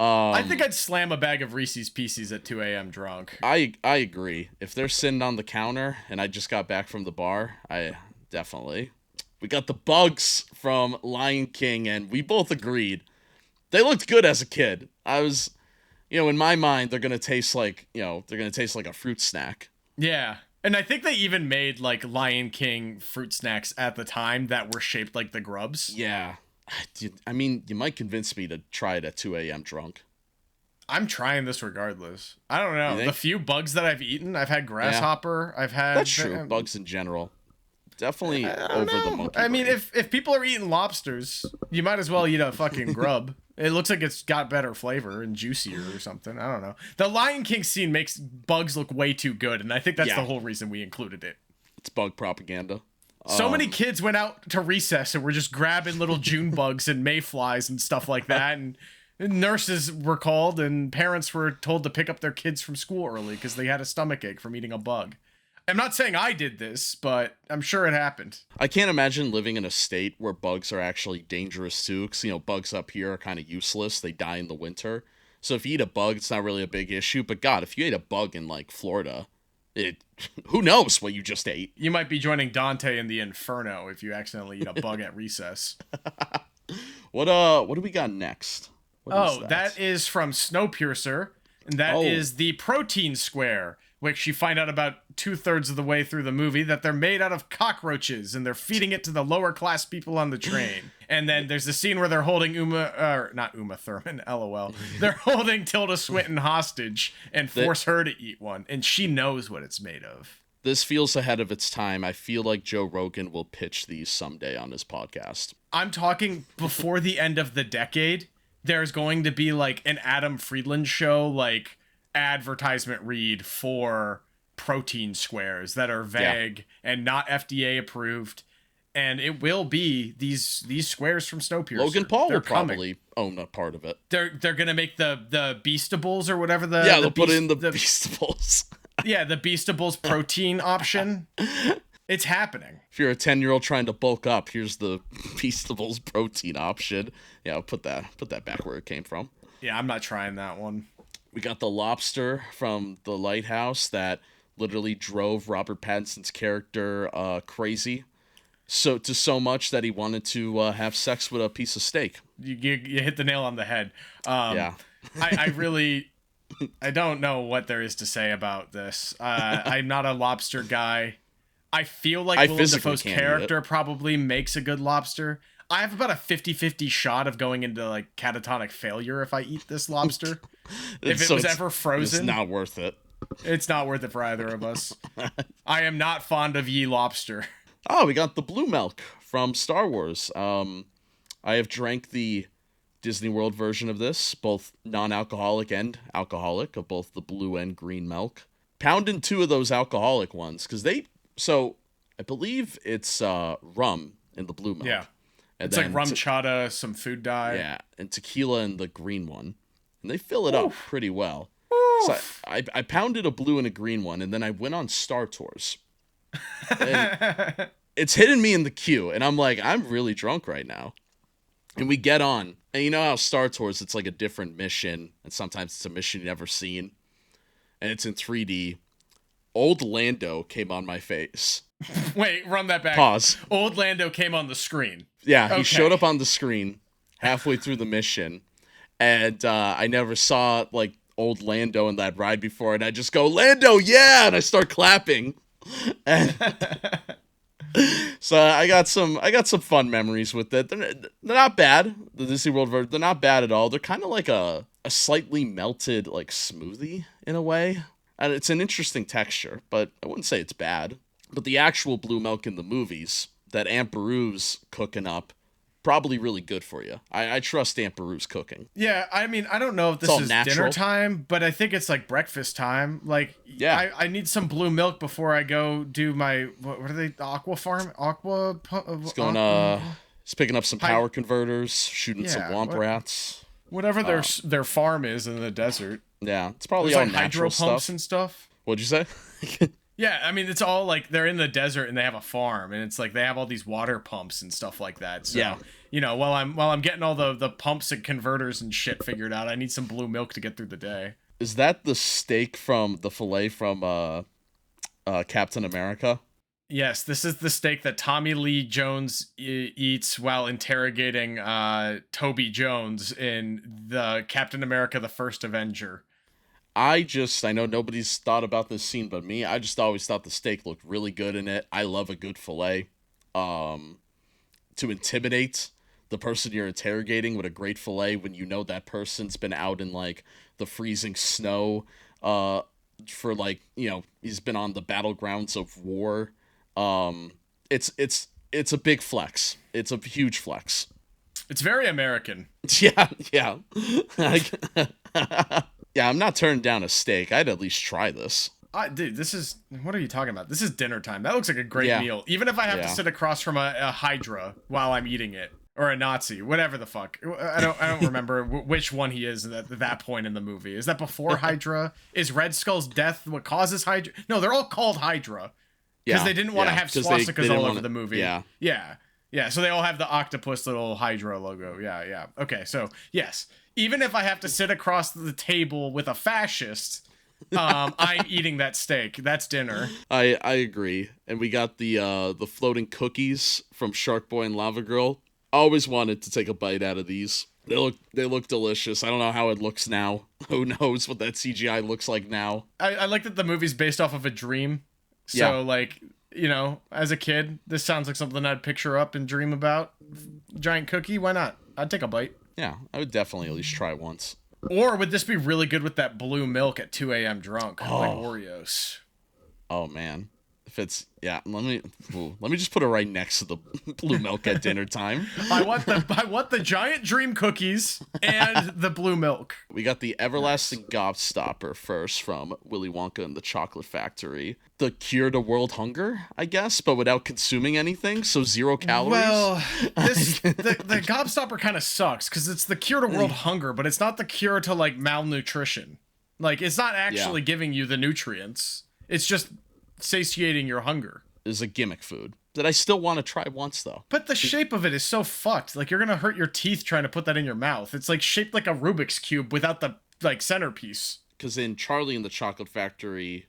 I think I'd slam a bag of Reese's Pieces at 2 a.m. drunk. I agree. If they're sitting on the counter and I just got back from the bar, I definitely. We got the bugs from Lion King, and we both agreed. They looked good as a kid. I was, in my mind, they're gonna taste like, a fruit snack. Yeah. And I think they even made like Lion King fruit snacks at the time that were shaped like the grubs. Yeah. I mean, you might convince me to try it at 2 a.m. drunk. I'm trying this regardless. I don't You know. think? The few bugs that I've eaten, I've had grasshopper. I've had. That's true. Bugs in general. Definitely over the monkey. I mean, brain. if people are eating lobsters, you might as well eat a fucking grub. It looks like it's got better flavor and juicier or something. I don't know. The Lion King scene makes bugs look way too good, and I think that's Yeah. the whole reason we included it. It's bug propaganda. So many kids went out to recess and were just grabbing little June bugs and mayflies and stuff like that, and nurses were called and parents were told to pick up their kids from school early because they had a stomach ache from eating a bug. I'm not saying I did this, but I'm sure it happened. I can't imagine living in a state where bugs are actually dangerous too, because bugs up here are kind of useless. They die in the winter. So if you eat a bug, it's not really a big issue. But God, if you ate a bug in like Florida, who knows what you just ate? You might be joining Dante in the Inferno if you accidentally eat a bug at recess. What do we got next? What is That is from Snowpiercer. And that Oh. is the protein square, which you find out about 2/3 of the way through the movie that they're made out of cockroaches and they're feeding it to the lower class people on the train. And then there's the scene where they're holding not Uma Thurman, LOL. They're holding Tilda Swinton hostage and force her to eat one. And she knows what it's made of. This feels ahead of its time. I feel like Joe Rogan will pitch these someday on his podcast. I'm talking before the end of the decade, there's going to be like an Adam Friedland show, like advertisement read for protein squares that are vague and not FDA approved. And it will be these squares from Snowpiercer. Logan Paul They're will probably own a part of it. They're gonna make the Beastables or whatever the They'll put in the Beastables. Yeah, the Beastables protein option. It's happening. If you're a 10-year-old trying to bulk up, here's the Beastables protein option. Yeah, I'll put that back where it came from. Yeah, I'm not trying that one. We got the lobster from The Lighthouse that literally drove Robert Pattinson's character crazy. So much that he wanted to have sex with a piece of steak. You hit the nail on the head. Yeah. I really I don't know what there is to say about this. I'm not a lobster guy. I feel like Willem Dafoe's character probably makes a good lobster. I have about a 50-50 shot of going into like catatonic failure if I eat this lobster. If it was ever frozen. It's not worth it. It's not worth it for either of us. I am not fond of ye lobster. Oh, we got the blue milk from Star Wars. I have drank the Disney World version of this, both non-alcoholic and alcoholic, of both the blue and green milk. Pounding 2 of those alcoholic ones, because I believe it's rum in the blue milk. Yeah. And it's like rum chata, some food dye. Yeah, and tequila in the green one. And they fill it up pretty well. So I pounded a blue and a green one, and then I went on Star Tours. And it's hitting me in the queue, and I'm like, I'm really drunk right now. And we get on, and you know how Star Tours, it's like a different mission, and sometimes it's a mission you've never seen, and it's in 3D. Old Lando came on my face. Wait, run that back. Pause. Old Lando came on the screen. Yeah, he showed up on the screen halfway through the mission, and I never saw like old Lando in that ride before, and I just go, Lando, yeah, and I start clapping. And so I got some fun memories with it. They're not bad. The Disney World version, they're not bad at all. They're kind of like a slightly melted like smoothie in a way. And it's an interesting texture, but I wouldn't say it's bad. But the actual blue milk in the movies that Aunt Beru's cooking up, probably really good for you. I trust Aunt Beru's cooking. Yeah, I mean, I don't know if this is dinner time, but I think it's like breakfast time. Like, yeah, I need some blue milk before I go do my, what are they, Aqua Farm? It's going, it's picking up some power converters, shooting some womp rats. Whatever their farm is in the desert. Yeah, it's probably all like natural hydro pumps and stuff. What'd you say? Yeah, I mean, it's all like they're in the desert and they have a farm, and it's like they have all these water pumps and stuff like that. So, yeah, you know, while I'm getting all the pumps and converters and shit figured out, I need some blue milk to get through the day. Is that the steak from the fillet from Captain America? Yes, this is the steak that Tommy Lee Jones eats while interrogating Toby Jones in the Captain America: The First Avenger. I know nobody's thought about this scene but me. I just always thought the steak looked really good in it. I love a good fillet. To intimidate the person you're interrogating with a great fillet when you know that person's been out in like the freezing snow for like, you know, he's been on the battlegrounds of war. It's a big flex. It's a huge flex. It's very American. Yeah. Yeah, I'm not turning down a steak. I'd at least try this. Dude, this is... What are you talking about? This is dinner time. That looks like a great meal. Even if I have to sit across from a Hydra while I'm eating it. Or a Nazi. Whatever the fuck. I don't remember which one he is at that point in the movie. Is that before Hydra? Is Red Skull's death what causes Hydra? No, they're all called Hydra. Because they didn't want to have swastikas all over the movie. Yeah, so they all have the octopus little Hydra logo. Yeah. Okay, so, yes. Even if I have to sit across the table with a fascist, I'm eating that steak. That's dinner. I agree. And we got the floating cookies from Shark Boy and Lava Girl. Always wanted to take a bite out of these. They look delicious. I don't know how it looks now. Who knows what that CGI looks like now? I like that the movie's based off of a dream. So, like, you know, as a kid, this sounds like something I'd picture up and dream about. Giant cookie, why not? I'd take a bite. Yeah, I would definitely at least try once. Or would this be really good with that blue milk at 2 a.m. drunk, like Oreos? Oh man, if it's let me just put it right next to the blue milk at dinner time. I want the giant dream cookies and the blue milk. We got the everlasting gobstopper first from Willy Wonka and the Chocolate Factory. The cure to world hunger, I guess, but without consuming anything, so 0 calories. Well, the gobstopper kind of sucks because it's the cure to world hunger, but it's not the cure to like malnutrition. Like it's not actually giving you the nutrients. It's just satiating your hunger. Is a gimmick food that I still want to try once though. But the shape of it is so fucked. Like you're gonna hurt your teeth trying to put that in your mouth. It's like shaped like a Rubik's cube without the like centerpiece. Because in Charlie and the Chocolate Factory,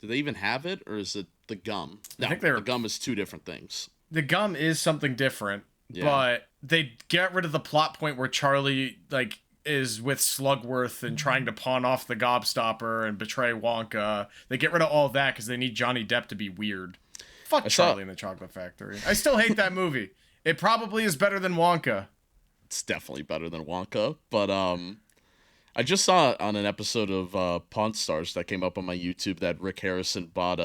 do they even have it, or is it the gum? No, the gum is 2 different things. The gum is something different, but they get rid of the plot point where Charlie like is with Slugworth and trying to pawn off the gobstopper and betray Wonka. They get rid of all that because they need Johnny Depp to be weird. Fuck Charlie and the Chocolate Factory. I still hate that movie. It probably is better than Wonka. It's definitely better than Wonka, but I just saw on an episode of Pawn Stars that came up on my YouTube that Rick Harrison bought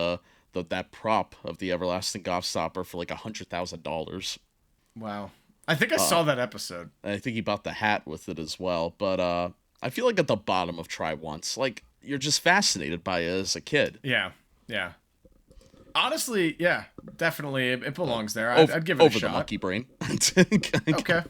that prop of the everlasting gobstopper for like $100,000. Wow. I think I saw that episode. I think he bought the hat with it as well. But I feel like at the bottom of Try Once, like you're just fascinated by it as a kid. Yeah. Honestly, yeah, definitely, it belongs there. I'd give it a shot. Over the monkey brain. Okay.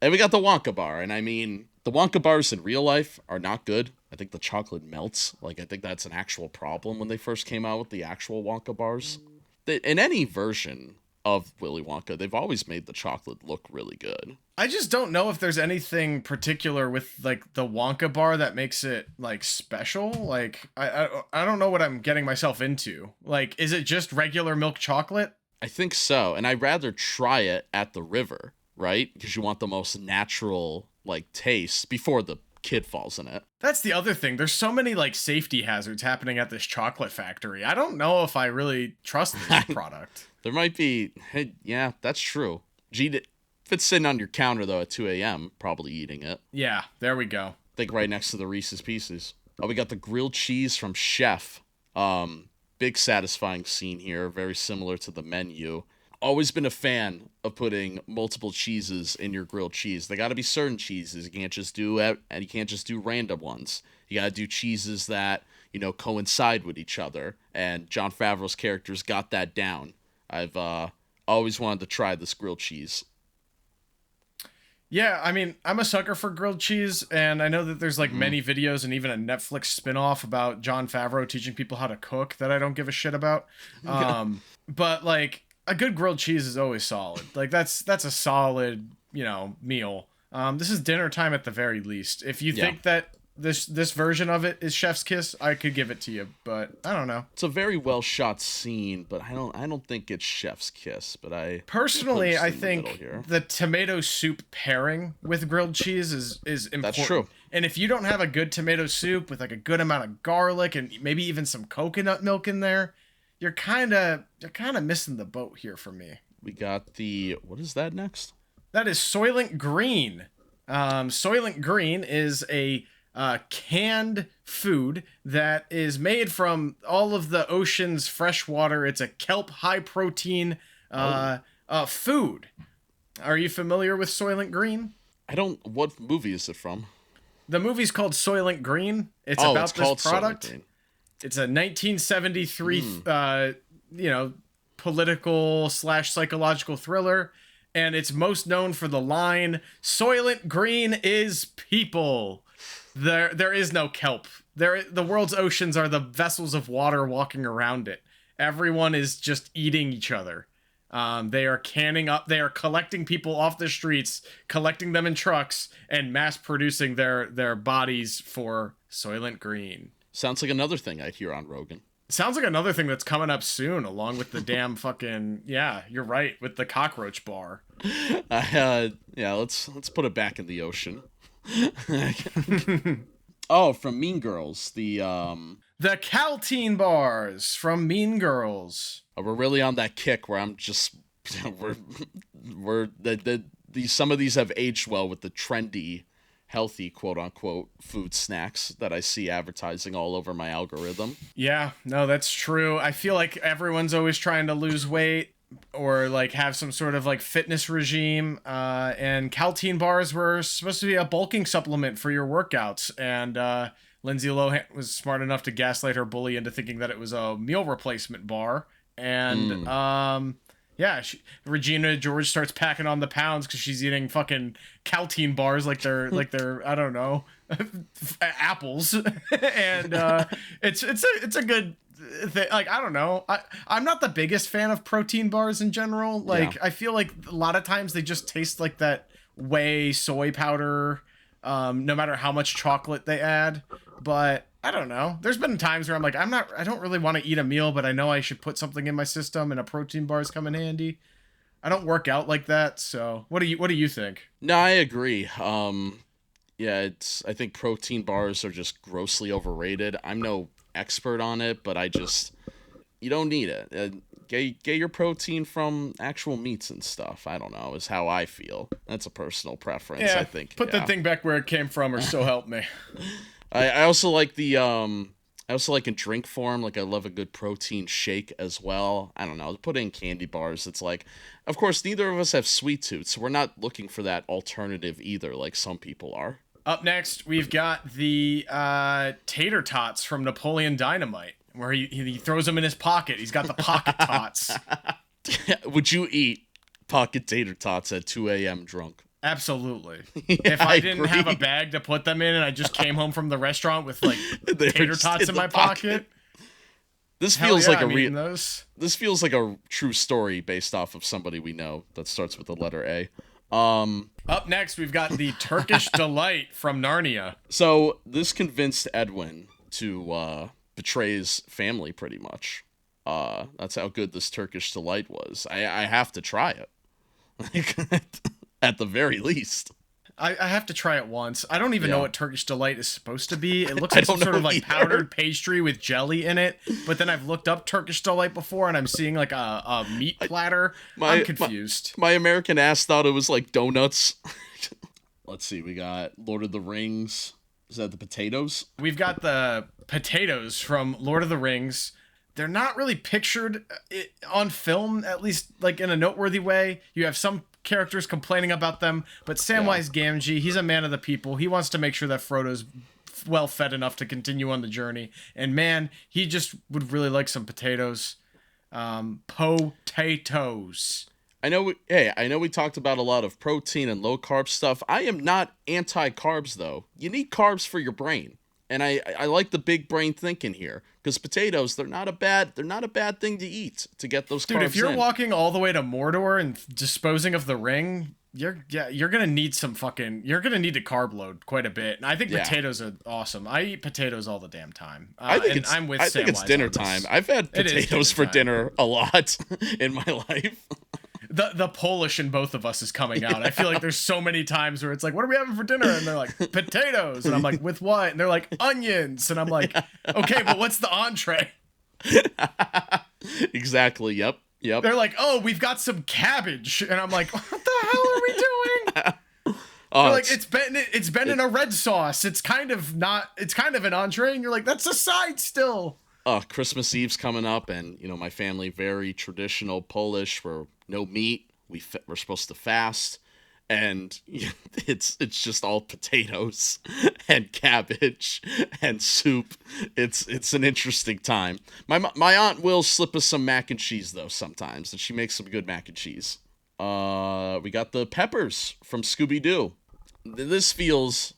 And we got the Wonka bar, and I mean, the Wonka bars in real life are not good. I think the chocolate melts. Like, I think that's an actual problem when they first came out with the actual Wonka bars. In any version of Willy Wonka, they've always made the chocolate look really good. I just don't know if there's anything particular with, like, the Wonka bar that makes it, like, special. Like, I don't know what I'm getting myself into. Like, is it just regular milk chocolate? I think so, and I'd rather try it at the river, right? Because you want the most natural, like, taste before the kid falls in it. That's the other thing. There's so many, like, safety hazards happening at this chocolate factory. I don't know if I really trust this product. There might be... Hey, yeah, that's true. If it's sitting on your counter, though, at 2 a.m., probably eating it. Yeah, there we go. I think right next to the Reese's Pieces. Oh, we got the grilled cheese from Chef. Big satisfying scene here, very similar to the menu. Always been a fan of putting multiple cheeses in your grilled cheese. They got to be certain cheeses. You can't just do random ones. You got to do cheeses that, you know, coincide with each other. And Jon Favreau's characters got that down. I've always wanted to try this grilled cheese. Yeah, I mean, I'm a sucker for grilled cheese, and I know that there's like many videos and even a Netflix spin-off about Jon Favreau teaching people how to cook that I don't give a shit about. But like a good grilled cheese is always solid. Like that's a solid, you know, meal. This is dinner time at the very least. If you think that this version of it is Chef's Kiss, I could give it to you, but I don't know. It's a very well shot scene, but I don't think it's Chef's Kiss. But personally, I think the tomato soup pairing with grilled cheese is important. That's true. And if you don't have a good tomato soup with like a good amount of garlic and maybe even some coconut milk in there, you're kind of missing the boat here for me. We got what is that next? That is Soylent Green. Soylent Green is a canned food that is made from all of the ocean's fresh water. It's a kelp high protein food. Are you familiar with Soylent Green? What movie is it from? The movie's called Soylent Green. It's about this product. It's a 1973 political / psychological thriller, and it's most known for the line, "Soylent Green is people." There is no kelp. The world's oceans are the vessels of water walking around it. Everyone is just eating each other. They are canning up. They are collecting people off the streets, collecting them in trucks, and mass producing their bodies for Soylent Green. Sounds like another thing I'd hear on Rogan. Sounds like another thing that's coming up soon, along with the damn fucking you're right, with the cockroach bar. Let's put it back in the ocean. Oh, from Mean Girls. The Caltine bars from Mean Girls. we're really on that kick where I'm just we're some of these have aged well with the trendy, healthy quote unquote food snacks that I see advertising all over my algorithm. Yeah, no, that's true. I feel like everyone's always trying to lose weight or like have some sort of like fitness regime. And Caltine bars were supposed to be a bulking supplement for your workouts. And Lindsay Lohan was smart enough to gaslight her bully into thinking that it was a meal replacement bar. And yeah, Regina George starts packing on the pounds because she's eating fucking Caltine bars like they're I don't know apples. And it's a good thing. Like, I don't know, I'm not the biggest fan of protein bars in general. Like, I feel like a lot of times they just taste like that whey soy powder, no matter how much chocolate they add. But I don't know. There's been times where I'm like, I don't really want to eat a meal, but I know I should put something in my system, and a protein bars come in handy. I don't work out like that, so what do you think? No, I agree. Yeah, I think protein bars are just grossly overrated. I'm no expert on it, but you don't need it. Get your protein from actual meats and stuff. I don't know, is how I feel. That's a personal preference, Yeah, I think. Put the thing back where it came from, or so help me. I also like in drink form, like I love a good protein shake as well. I don't know, put in candy bars. It's like, of course, neither of us have sweet tooth, so we're not looking for that alternative either, like some people are. Up next, we've got the tater tots from Napoleon Dynamite, where he throws them in his pocket. He's got the pocket tots. Would you eat pocket tater tots at 2 a.m. drunk? Absolutely. Yeah, if I didn't agree. have a bag to put them in and I just came home from the restaurant with like They were tater just tots in my pocket. This Hell feels yeah, like I'm eating those. This feels like a true story based off of somebody we know that starts with the letter A. Up next, we've got the Turkish Delight from Narnia. So this convinced Edwin to betray his family pretty much. That's how good this Turkish Delight was. I have to try it. At the very least. I have to try it once. I don't even know what Turkish Delight is supposed to be. It looks I like some don't sort of know like either. powdered pastry with jelly in it. But then I've looked up Turkish Delight before and I'm seeing like a meat platter. I'm confused. My American ass thought it was like donuts. Let's see, we got Lord of the Rings. Is that the potatoes? We've got the potatoes from Lord of the Rings. They're not really pictured on film, at least like in a noteworthy way. You have some characters complaining about them, but Samwise Gamgee, he's a man of the people. He wants to make sure that Frodo's well fed enough to continue on the journey. And man, he just would really like some potatoes. Potatoes. I know we talked about a lot of protein and low carb stuff. I am not anti-carbs though. You need carbs for your brain. And I like the big brain thinking here, because potatoes, they're not a bad thing to eat to get those carbs. Dude, if you're in. walking all the way to Mordor and disposing of the ring, you're gonna need to carb load quite a bit. And I think potatoes are awesome. I eat potatoes all the damn time. I think it's Samwise dinner on this. time. I've had potatoes for dinner a lot in my life. The Polish in both of us is coming out. I feel like there's so many times where it's like, what are we having for dinner? And they're like, potatoes. And I'm like, with what? And they're like, onions. And I'm like, okay, but what's the entree? Exactly. Yep. They're like, oh, we've got some cabbage. And I'm like, what the hell are we doing? Oh, They're like, it's been in a red sauce. It's kind of an entree. And you're like, that's a side still. Christmas Eve's coming up, and my family, very traditional Polish. We're no meat. We're supposed to fast, and it's just all potatoes and cabbage and soup. It's an interesting time. My aunt will slip us some mac and cheese though sometimes, and she makes some good mac and cheese. We got the Peppers from Scooby-Doo. This feels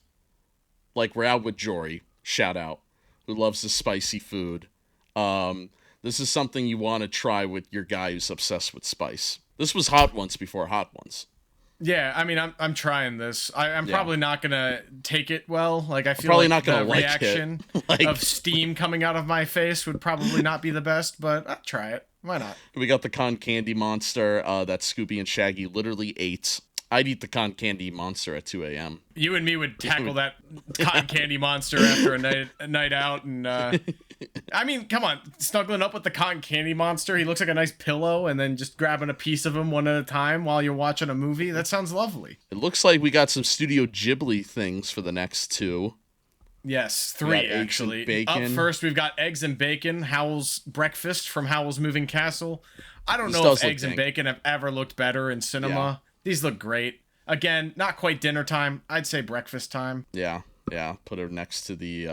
like we're out with Jory. Shout out, who loves the spicy food. This is something you want to try with your guy who's obsessed with spice. This was Hot Ones before Hot Ones. Yeah, I mean, I'm trying this. I'm probably not gonna take it well. Like, I feel probably like not gonna the like reaction it. of steam coming out of my face would probably not be the best, but I'll try it. Why not? We got the Con Candy Monster that Scooby and Shaggy literally ate. I'd eat the cotton candy monster at 2 a.m. You and me would tackle that cotton candy monster after a night out, and I mean, come on, snuggling up with the cotton candy monster. He looks like a nice pillow, and then just grabbing a piece of him one at a time while you're watching a movie. That sounds lovely. It looks like we got some Studio Ghibli things for the next 2. Yes, We 3 got eggs and actually. bacon. Up first, we've got Eggs and Bacon, Howl's Breakfast from Howl's Moving Castle. I don't This know does if look Eggs and dank. Bacon have ever looked better in cinema. Yeah. These look great. Again, not quite dinner time. I'd say breakfast time. Yeah. Put her next to the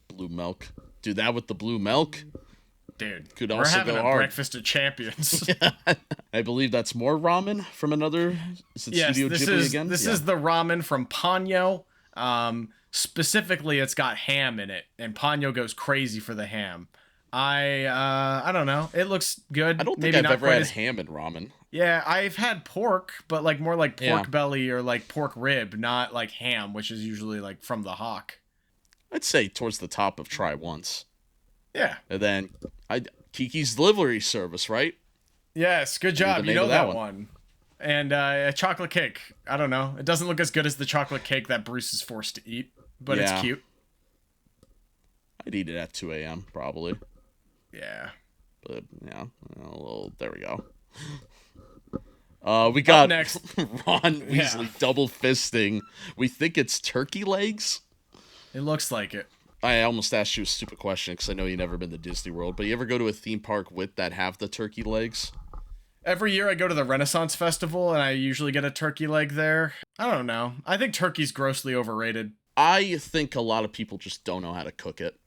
blue milk. Do that with the blue milk. Dude, Could we're also having go a hard. breakfast of champions. I believe that's more ramen from another. Is it Yes, Studio this Ghibli is again? this Yeah. is the ramen from Ponyo. Specifically, it's got ham in it, and Ponyo goes crazy for the ham. I don't know. It looks good. I don't think Maybe I've not ever quite had as- ham in ramen. Yeah, I've had pork, but like more like pork Yeah. belly or like pork rib, not like ham, which is usually like from the hock. I'd say towards the top of try once. Yeah. And then Kiki's Delivery Service, right? Yes, good job. the You name know of that that one. one. And a chocolate cake. I don't know. It doesn't look as good as the chocolate cake that Bruce is forced to eat, but it's Yeah. cute. I'd eat it at 2 a.m. probably. Yeah. But yeah, well, there we go. We got next. Ron Weasley double fisting. We think it's turkey legs. It looks like it. I almost asked you a stupid question because I know you've never been to Disney World, but you ever go to a theme park with that have the turkey legs? Every year I go to the Renaissance Festival and I usually get a turkey leg there. I don't know. I think turkey's grossly overrated. I think a lot of people just don't know how to cook it.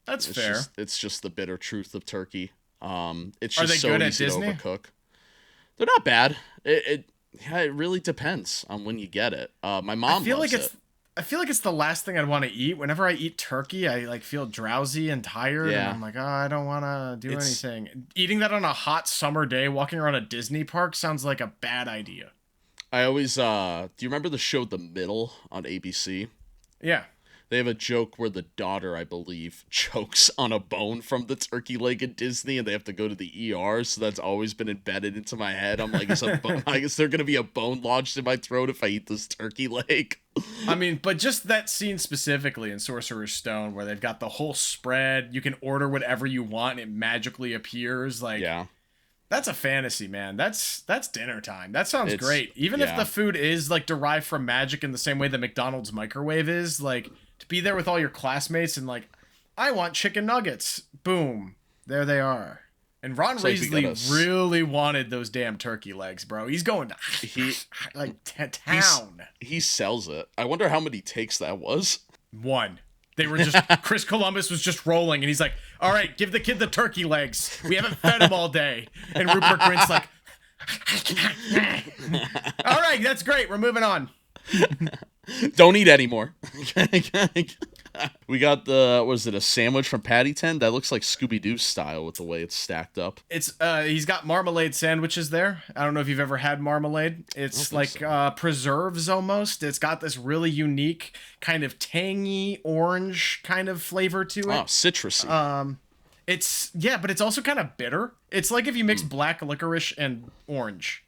That's It's fair. it's just the bitter truth of turkey. It's Are just they so good at easy Disney? to overcook. They're not bad. It really depends on when you get it. My mom I feel loves like it's it. I feel like it's the last thing I'd want to eat. Whenever I eat turkey, I like feel drowsy and tired, Yeah. and I'm like, oh, I don't want to do It's- anything. Eating that on a hot summer day, walking around a Disney park sounds like a bad idea. I always do you remember the show The Middle on ABC? Yeah. They have a joke where the daughter, I believe, chokes on a bone from the turkey leg in Disney, and they have to go to the ER. So that's always been embedded into my head. I'm like, I guess there's gonna be a bone lodged in my throat if I eat this turkey leg. I mean, but just that scene specifically in Sorcerer's Stone where they've got the whole spread, you can order whatever you want and it magically appears. Like, Yeah, that's a fantasy, man. That's dinner time. That sounds It's- great. Even if yeah. the food is like derived from magic in the same way the McDonald's microwave is, like to be there with all your classmates and like, I want chicken nuggets. Boom. There they are. And Ron It's like we got Weasley really wanted those damn turkey legs, bro. He's going to He- like town. he sells it. I wonder how many takes that was. One. They were just Chris Columbus was just rolling, and he's like, "All right, give the kid the turkey legs. We haven't fed him all day." And Rupert Grint's like, "All right, that's great. We're moving on." Don't eat anymore. We got was it a sandwich from Paddington? That looks like Scooby-Doo style with the way it's stacked up. It's he's got marmalade sandwiches there. I don't know if you've ever had marmalade. It's think like preserves almost. It's got this really unique kind of tangy orange kind of flavor to it. Oh, citrusy. It's but it's also kind of bitter. It's like if you mix black licorice and orange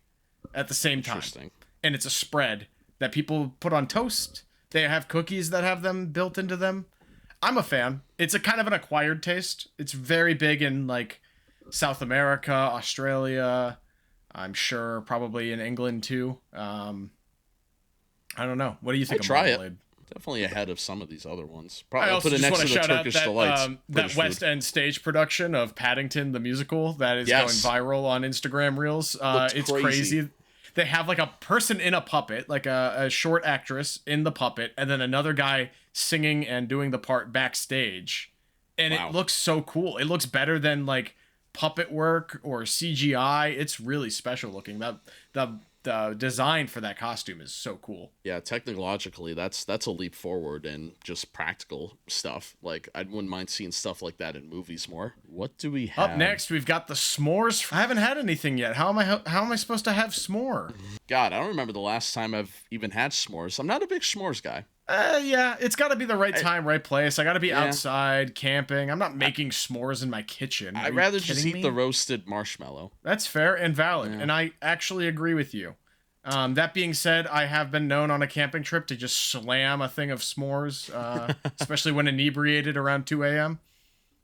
at the same time. Interesting. And it's a spread that people put on toast. They have cookies that have them built into them. I'm a fan. It's a kind of an acquired taste. It's very big in like South America, Australia, I'm sure probably in England too. I don't know. What do you think of try it. marmalade? Definitely ahead of some of these other ones. I Probably I'll also put it just next want to to the shout out Turkish that delights. that British West food. End stage production of Paddington the musical that is Yes. going viral on Instagram Reels. Looked It's crazy. crazy. They have like a person in a puppet, like a short actress in the puppet, and then another guy singing and doing the part backstage. And Wow. it looks so cool. It looks better than like puppet work or CGI. It's really special looking. The design for that costume is so cool. Yeah, technologically, that's a leap forward in just practical stuff. Like, I wouldn't mind seeing stuff like that in movies more. What do we have? Up next, we've got the s'mores. I haven't had anything yet. How am I supposed to have s'more? God, I don't remember the last time I've even had s'mores. I'm not a big s'mores guy. Yeah, it's got to be the right time, right place. I got to be Yeah. outside camping. I'm not making s'mores in my kitchen. Are I'd you rather just kidding eat me? the roasted marshmallow. That's fair and valid, Yeah. and I actually agree with you. That being said, I have been known on a camping trip to just slam a thing of s'mores, especially when inebriated around 2 a.m.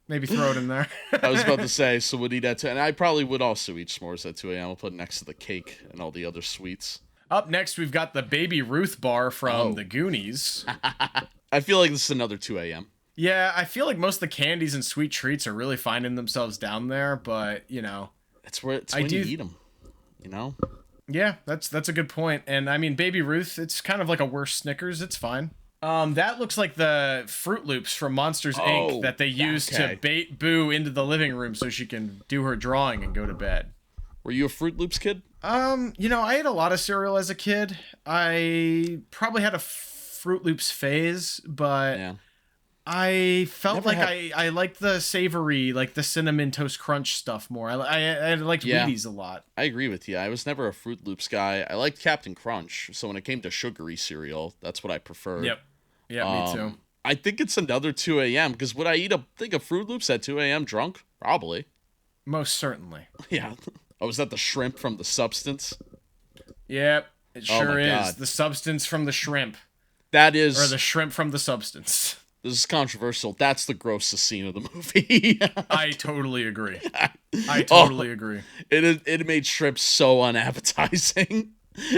Maybe throw it in there. I was about to say, so would eat at 2, and I probably would also eat s'mores at 2 a.m. I'll put it next to the cake and all the other sweets. Up next, we've got the Baby Ruth bar from Oh. the Goonies. I feel like this is another 2 a.m. Yeah, I feel like most of the candies and sweet treats are really finding themselves down there, but It's when I you do- eat them, you know? yeah, that's a good point. And I mean, Baby Ruth, it's kind of like a worse Snickers. It's fine. That looks like the Fruit Loops from Monsters Oh, Inc. that they used okay. to bait Boo into the living room so she can do her drawing and go to bed. Were you a Fruit Loops kid? I ate a lot of cereal as a kid. I probably had a Fruit Loops phase, but Yeah. I felt Never like had- I liked the savory, like the cinnamon toast crunch stuff more. I liked Yeah. Wheaties a lot. I agree with you. I was never a Fruit Loops guy. I liked Captain Crunch, so when it came to sugary cereal, that's what I preferred. Yep. Yeah, me too. I think it's another 2 a.m. because would I eat a thing of Fruit Loops at 2 a.m. drunk? Probably. Most certainly. Yeah. Oh, was that the shrimp from the substance? Yep, it Oh sure my is. God. The substance from the shrimp, That is. or the shrimp from the substance. This is controversial. That's the grossest scene of the movie. I totally agree. I Oh. totally agree. It made shrimp so unappetizing,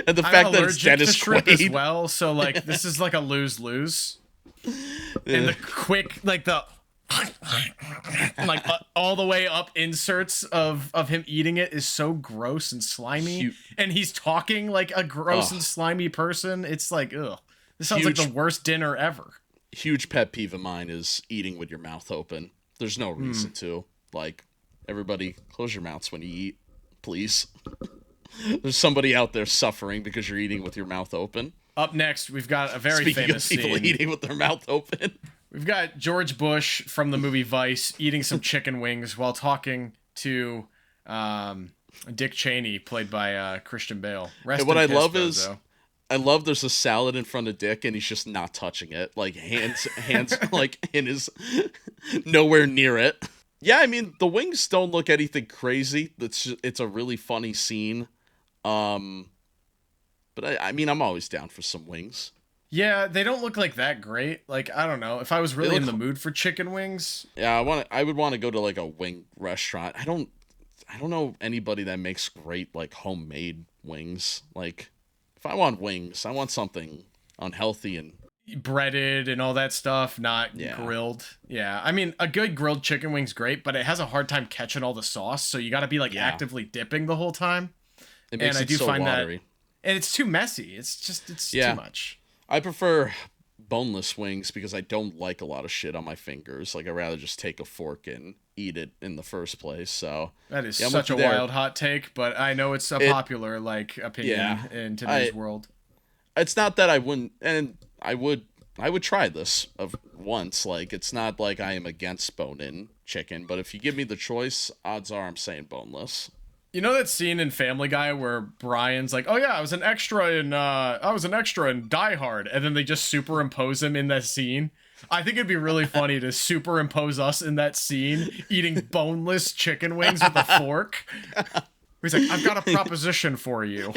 and the I'm fact that it's allergic to Dennis shrimp as Quaid. well, so like this is like a lose-lose. And the quick, like the like all the way up inserts of him eating it is so gross and slimy. Huge. And he's talking like a gross Ugh. and slimy person. It's like, ugh. This sounds like Huge. the worst dinner ever. Huge pet peeve of mine is eating with your mouth open. There's no reason to. Like, everybody, close your mouths when you eat, please. There's somebody out there suffering because you're eating with your mouth open. Up next, we've got a very Speaking famous of people scene. eating with their mouth open. We've got George Bush from the movie Vice eating some chicken wings while talking to Dick Cheney, played by Christian Bale. Rest And what in I piss, love is bozo. I love there's a salad in front of Dick and he's just not touching it. Like hands like in his nowhere near it. Yeah, I mean the wings don't look anything crazy. It's a really funny scene. But I mean I'm always down for some wings. Yeah, they don't look like that great. Like, I don't know. If I was really look- in the mood for chicken wings, Yeah, I would want to go to like a wing restaurant. I don't know anybody that makes great like homemade wings. Like if I want wings, I want something unhealthy and breaded and all that stuff, not Yeah. grilled. Yeah, I mean, a good grilled chicken wing's great, but it has a hard time catching all the sauce, so you got to be like Yeah. actively dipping the whole time. it makes And I it do so find that- watery. And it's too messy. It's Yeah. too much. I prefer boneless wings because I don't like a lot of shit on my fingers. Like I'd rather just take a fork and eat it in the first place. So That is Yeah, I'm such a with you there. wild hot take, but I know it's a It- popular like opinion Yeah. in today's I- world. it's not that I wouldn't, and I would try this of once. Like it's not like I am against bone-in chicken, but if you give me the choice, odds are I'm saying boneless. You know that scene in Family Guy where Brian's like, "Oh yeah, I was an extra in Die Hard," and then they just superimpose him in that scene. I think it'd be really funny to superimpose us in that scene eating boneless chicken wings with a fork. He's like, "I've got a proposition for you."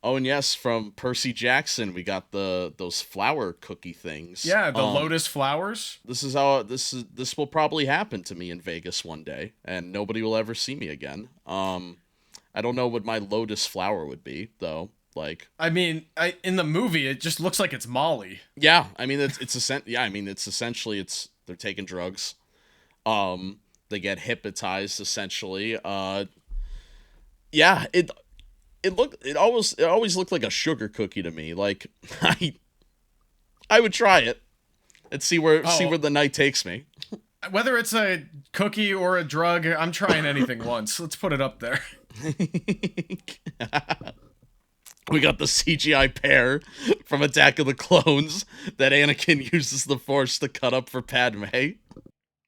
Oh, and yes, from Percy Jackson, we got those flour cookie things. Yeah, the lotus flowers. This is how this will probably happen to me in Vegas one day, and nobody will ever see me again. I don't know what my lotus flower would be though. Like, I mean, in the movie, it just looks like it's Molly. yeah, I mean it's essentially they're taking drugs. They get hypnotized essentially. Yeah, it always looked like a sugar cookie to me. Like I would try it and see where the night takes me. Whether it's a cookie or a drug, I'm trying anything once. Let's put it up there. We got the CGI pear from Attack of the Clones that Anakin uses the Force to cut up for Padme.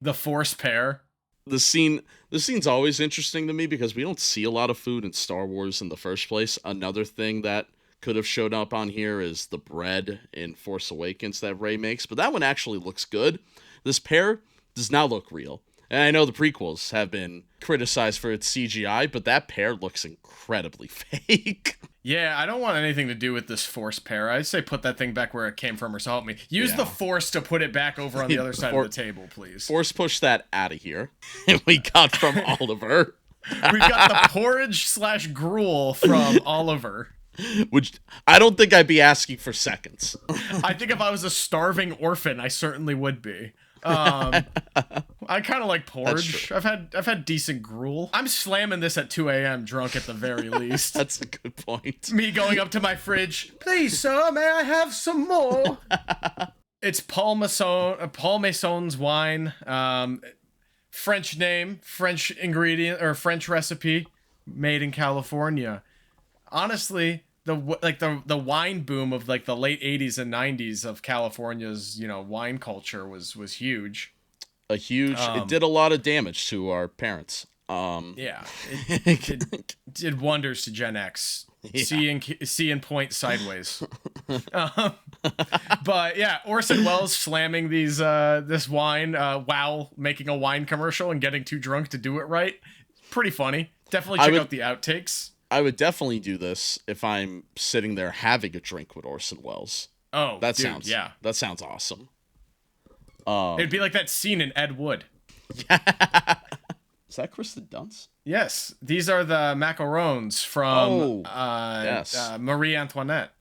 The Force pair. The scene's always interesting to me because we don't see a lot of food in Star Wars in the first place. Another thing that could have showed up on here is the bread in Force Awakens that Rey makes, but that one actually looks good. This pear does not look real. And I know the prequels have been criticized for its CGI, but that pear looks incredibly fake. Yeah, I don't want anything to do with this Force pear. I say put that thing back where it came from, or so help me. Use the Force to put it back over on the other side of the table, please. Force push that out of here. And we got from Oliver. We've got the porridge/gruel from Oliver. Which I don't think I'd be asking for seconds. I think if I was a starving orphan, I certainly would be. I kind of like porridge. I've had decent gruel. I'm slamming this at 2 a.m. drunk at the very least. That's a good point. Me going up to my fridge. Please, sir, may I have some more? It's Paul Masson's wine. French name, French ingredient, or French recipe, made in California. Honestly, the wine boom of like the late 80s and 90s of California's, wine culture was huge. It did a lot of damage to our parents. Yeah, it did wonders to Gen X. Yeah. See and point sideways. But yeah, Orson Welles slamming this wine while making a wine commercial and getting too drunk to do it right. Pretty funny. Definitely check out the outtakes. I would definitely do this if I'm sitting there having a drink with Orson Welles. Oh, that sounds awesome. It'd be like that scene in Ed Wood. Is that Kristen Dunst? Yes, these are the macarons from Marie Antoinette.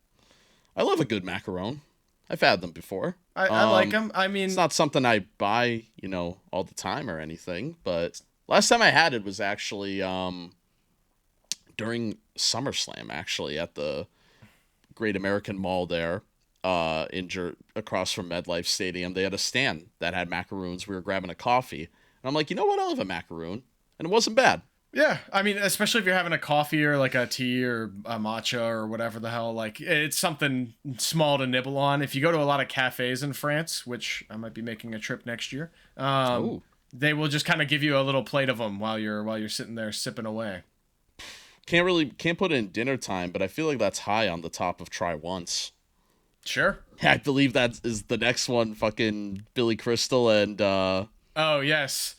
I love a good macaron. I've had them before. I like them. I mean, it's not something I buy, all the time or anything. But last time I had it was actually during SummerSlam, actually at the Great American Mall there, across from MetLife Stadium. They had a stand that had macaroons. We were grabbing a coffee, and I'm like, you know what? I'll have a macaroon, and it wasn't bad. Yeah, I mean, especially if you're having a coffee or like a tea or a matcha or whatever the hell, like it's something small to nibble on. If you go to a lot of cafes in France, which I might be making a trip next year, they will just kind of give you a little plate of them while you're sitting there sipping away. Can't put it in dinner time, but I feel like that's high on the top of try once. Sure. I believe that is the next one. Fucking Billy Crystal and. Oh yes.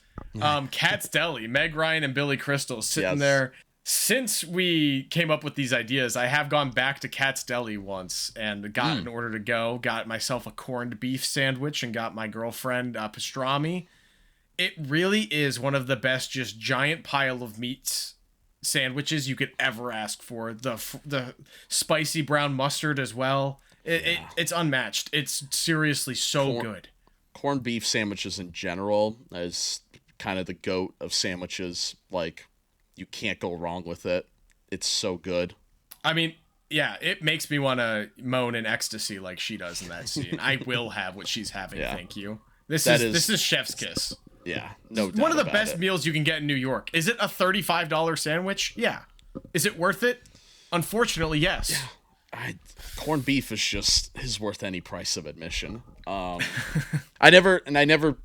Cat's Deli, Meg Ryan and Billy Crystal sitting there. Since we came up with these ideas, I have gone back to Cat's Deli once and got an order to go. Got myself a corned beef sandwich and got my girlfriend pastrami. It really is one of the best, just giant pile of meats sandwiches you could ever ask for. The spicy brown mustard as well. It's unmatched. It's seriously so good. Corned beef sandwiches in general is kind of the goat of sandwiches. Like, you can't go wrong with it. It's so good. I mean, yeah, it makes me want to moan in ecstasy like she does in that scene. I will have what she's having. Yeah. Thank you. This is chef's kiss. Yeah, no doubt. One of the best meals you can get in New York. Is it a $35 sandwich? Yeah. Is it worth it? Unfortunately, yes. Yeah. Corned beef is worth any price of admission. I never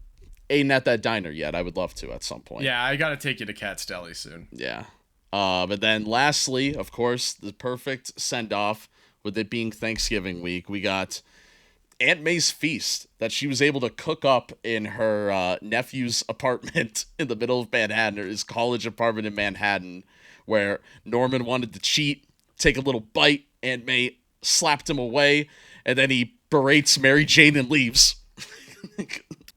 ate at that diner yet. I would love to at some point. Yeah, I gotta take you to Cat's Deli soon. Yeah. But then lastly, of course, the perfect send-off, with it being Thanksgiving week, we got Aunt May's feast that she was able to cook up in her nephew's apartment in the middle of Manhattan, or his college apartment in Manhattan, where Norman wanted to cheat, take a little bite. Aunt May slapped him away, and then he berates Mary Jane and leaves.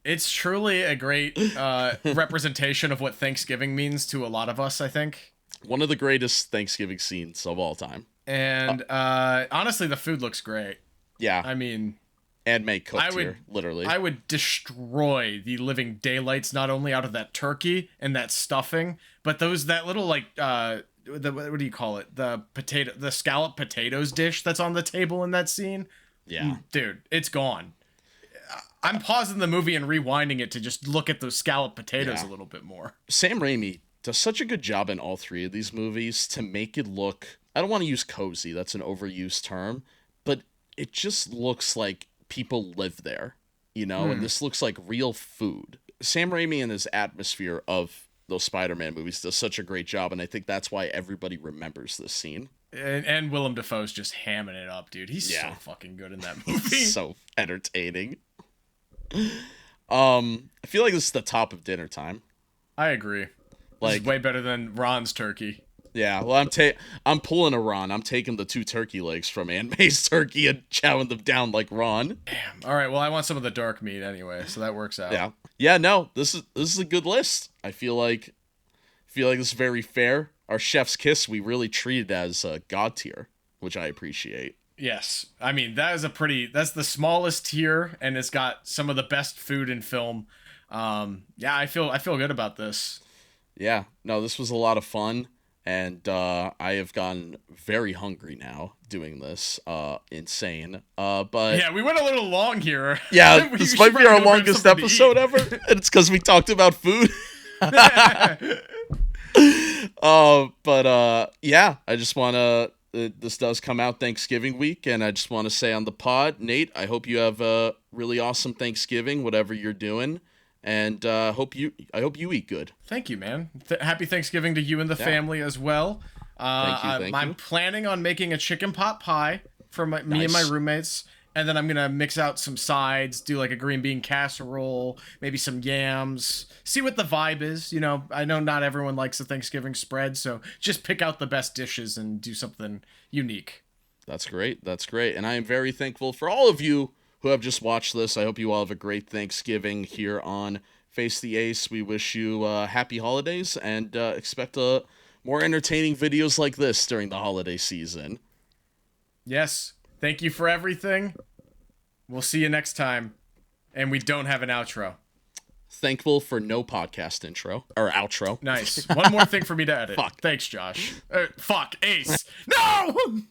It's truly a great representation of what Thanksgiving means to a lot of us, I think. One of the greatest Thanksgiving scenes of all time. And honestly, the food looks great. Yeah. I mean, Aunt May cooked here, literally. I would destroy the living daylights, not only out of that turkey and that stuffing, but that little, like, what do you call it? The scallop potatoes dish that's on the table in that scene. Yeah. Dude, it's gone. I'm pausing the movie and rewinding it to just look at those scallop potatoes a little bit more. Sam Raimi does such a good job in all three of these movies to make it look, I don't want to use cozy, that's an overused term, but it just looks like people live there, and this looks like real food. Sam Raimi and his atmosphere of those Spider-Man movies does such a great job, and I think that's why everybody remembers this scene. And Willem Dafoe's just hamming it up, dude. He's so fucking good in that movie. So entertaining. I feel like this is the top of dinner time. I agree. This is way better than Ron's turkey. Yeah, well, I'm pulling a Ron. I'm taking the 2 turkey legs from Aunt May's turkey and chowing them down like Ron. Damn. All right. Well, I want some of the dark meat anyway, so that works out. Yeah. Yeah. No, this is a good list. I feel like this is very fair. Our chef's kiss, we really treated as God tier, which I appreciate. Yes. I mean, that's the smallest tier, and it's got some of the best food in film. Yeah, I feel good about this. Yeah. No, this was a lot of fun. And I have gotten very hungry now doing this. Insane. But yeah, we went a little long here. Yeah, this might be our longest episode ever. And it's because we talked about food. Yeah, I just want to... this does come out Thanksgiving week, and I just want to say on the pod, Nate, I hope you have a really awesome Thanksgiving, whatever you're doing. And I hope you eat good. Thank you, man. Happy Thanksgiving to you and the family as well. Thank you. I'm planning on making a chicken pot pie for me and my roommates, and then I'm gonna mix out some sides, do like a green bean casserole, maybe some yams. See what the vibe is. You know, I know not everyone likes the Thanksgiving spread, so just pick out the best dishes and do something unique. That's great. And I am very thankful for all of you who have just watched this. I hope you all have a great Thanksgiving here on Face the Ace. We wish you happy holidays and expect more entertaining videos like this during the holiday season. Yes. Thank you for everything. We'll see you next time. And we don't have an outro. Thankful for no podcast intro or outro. Nice. One more thing for me to edit. Fuck. Thanks, Josh. Fuck, Ace. No!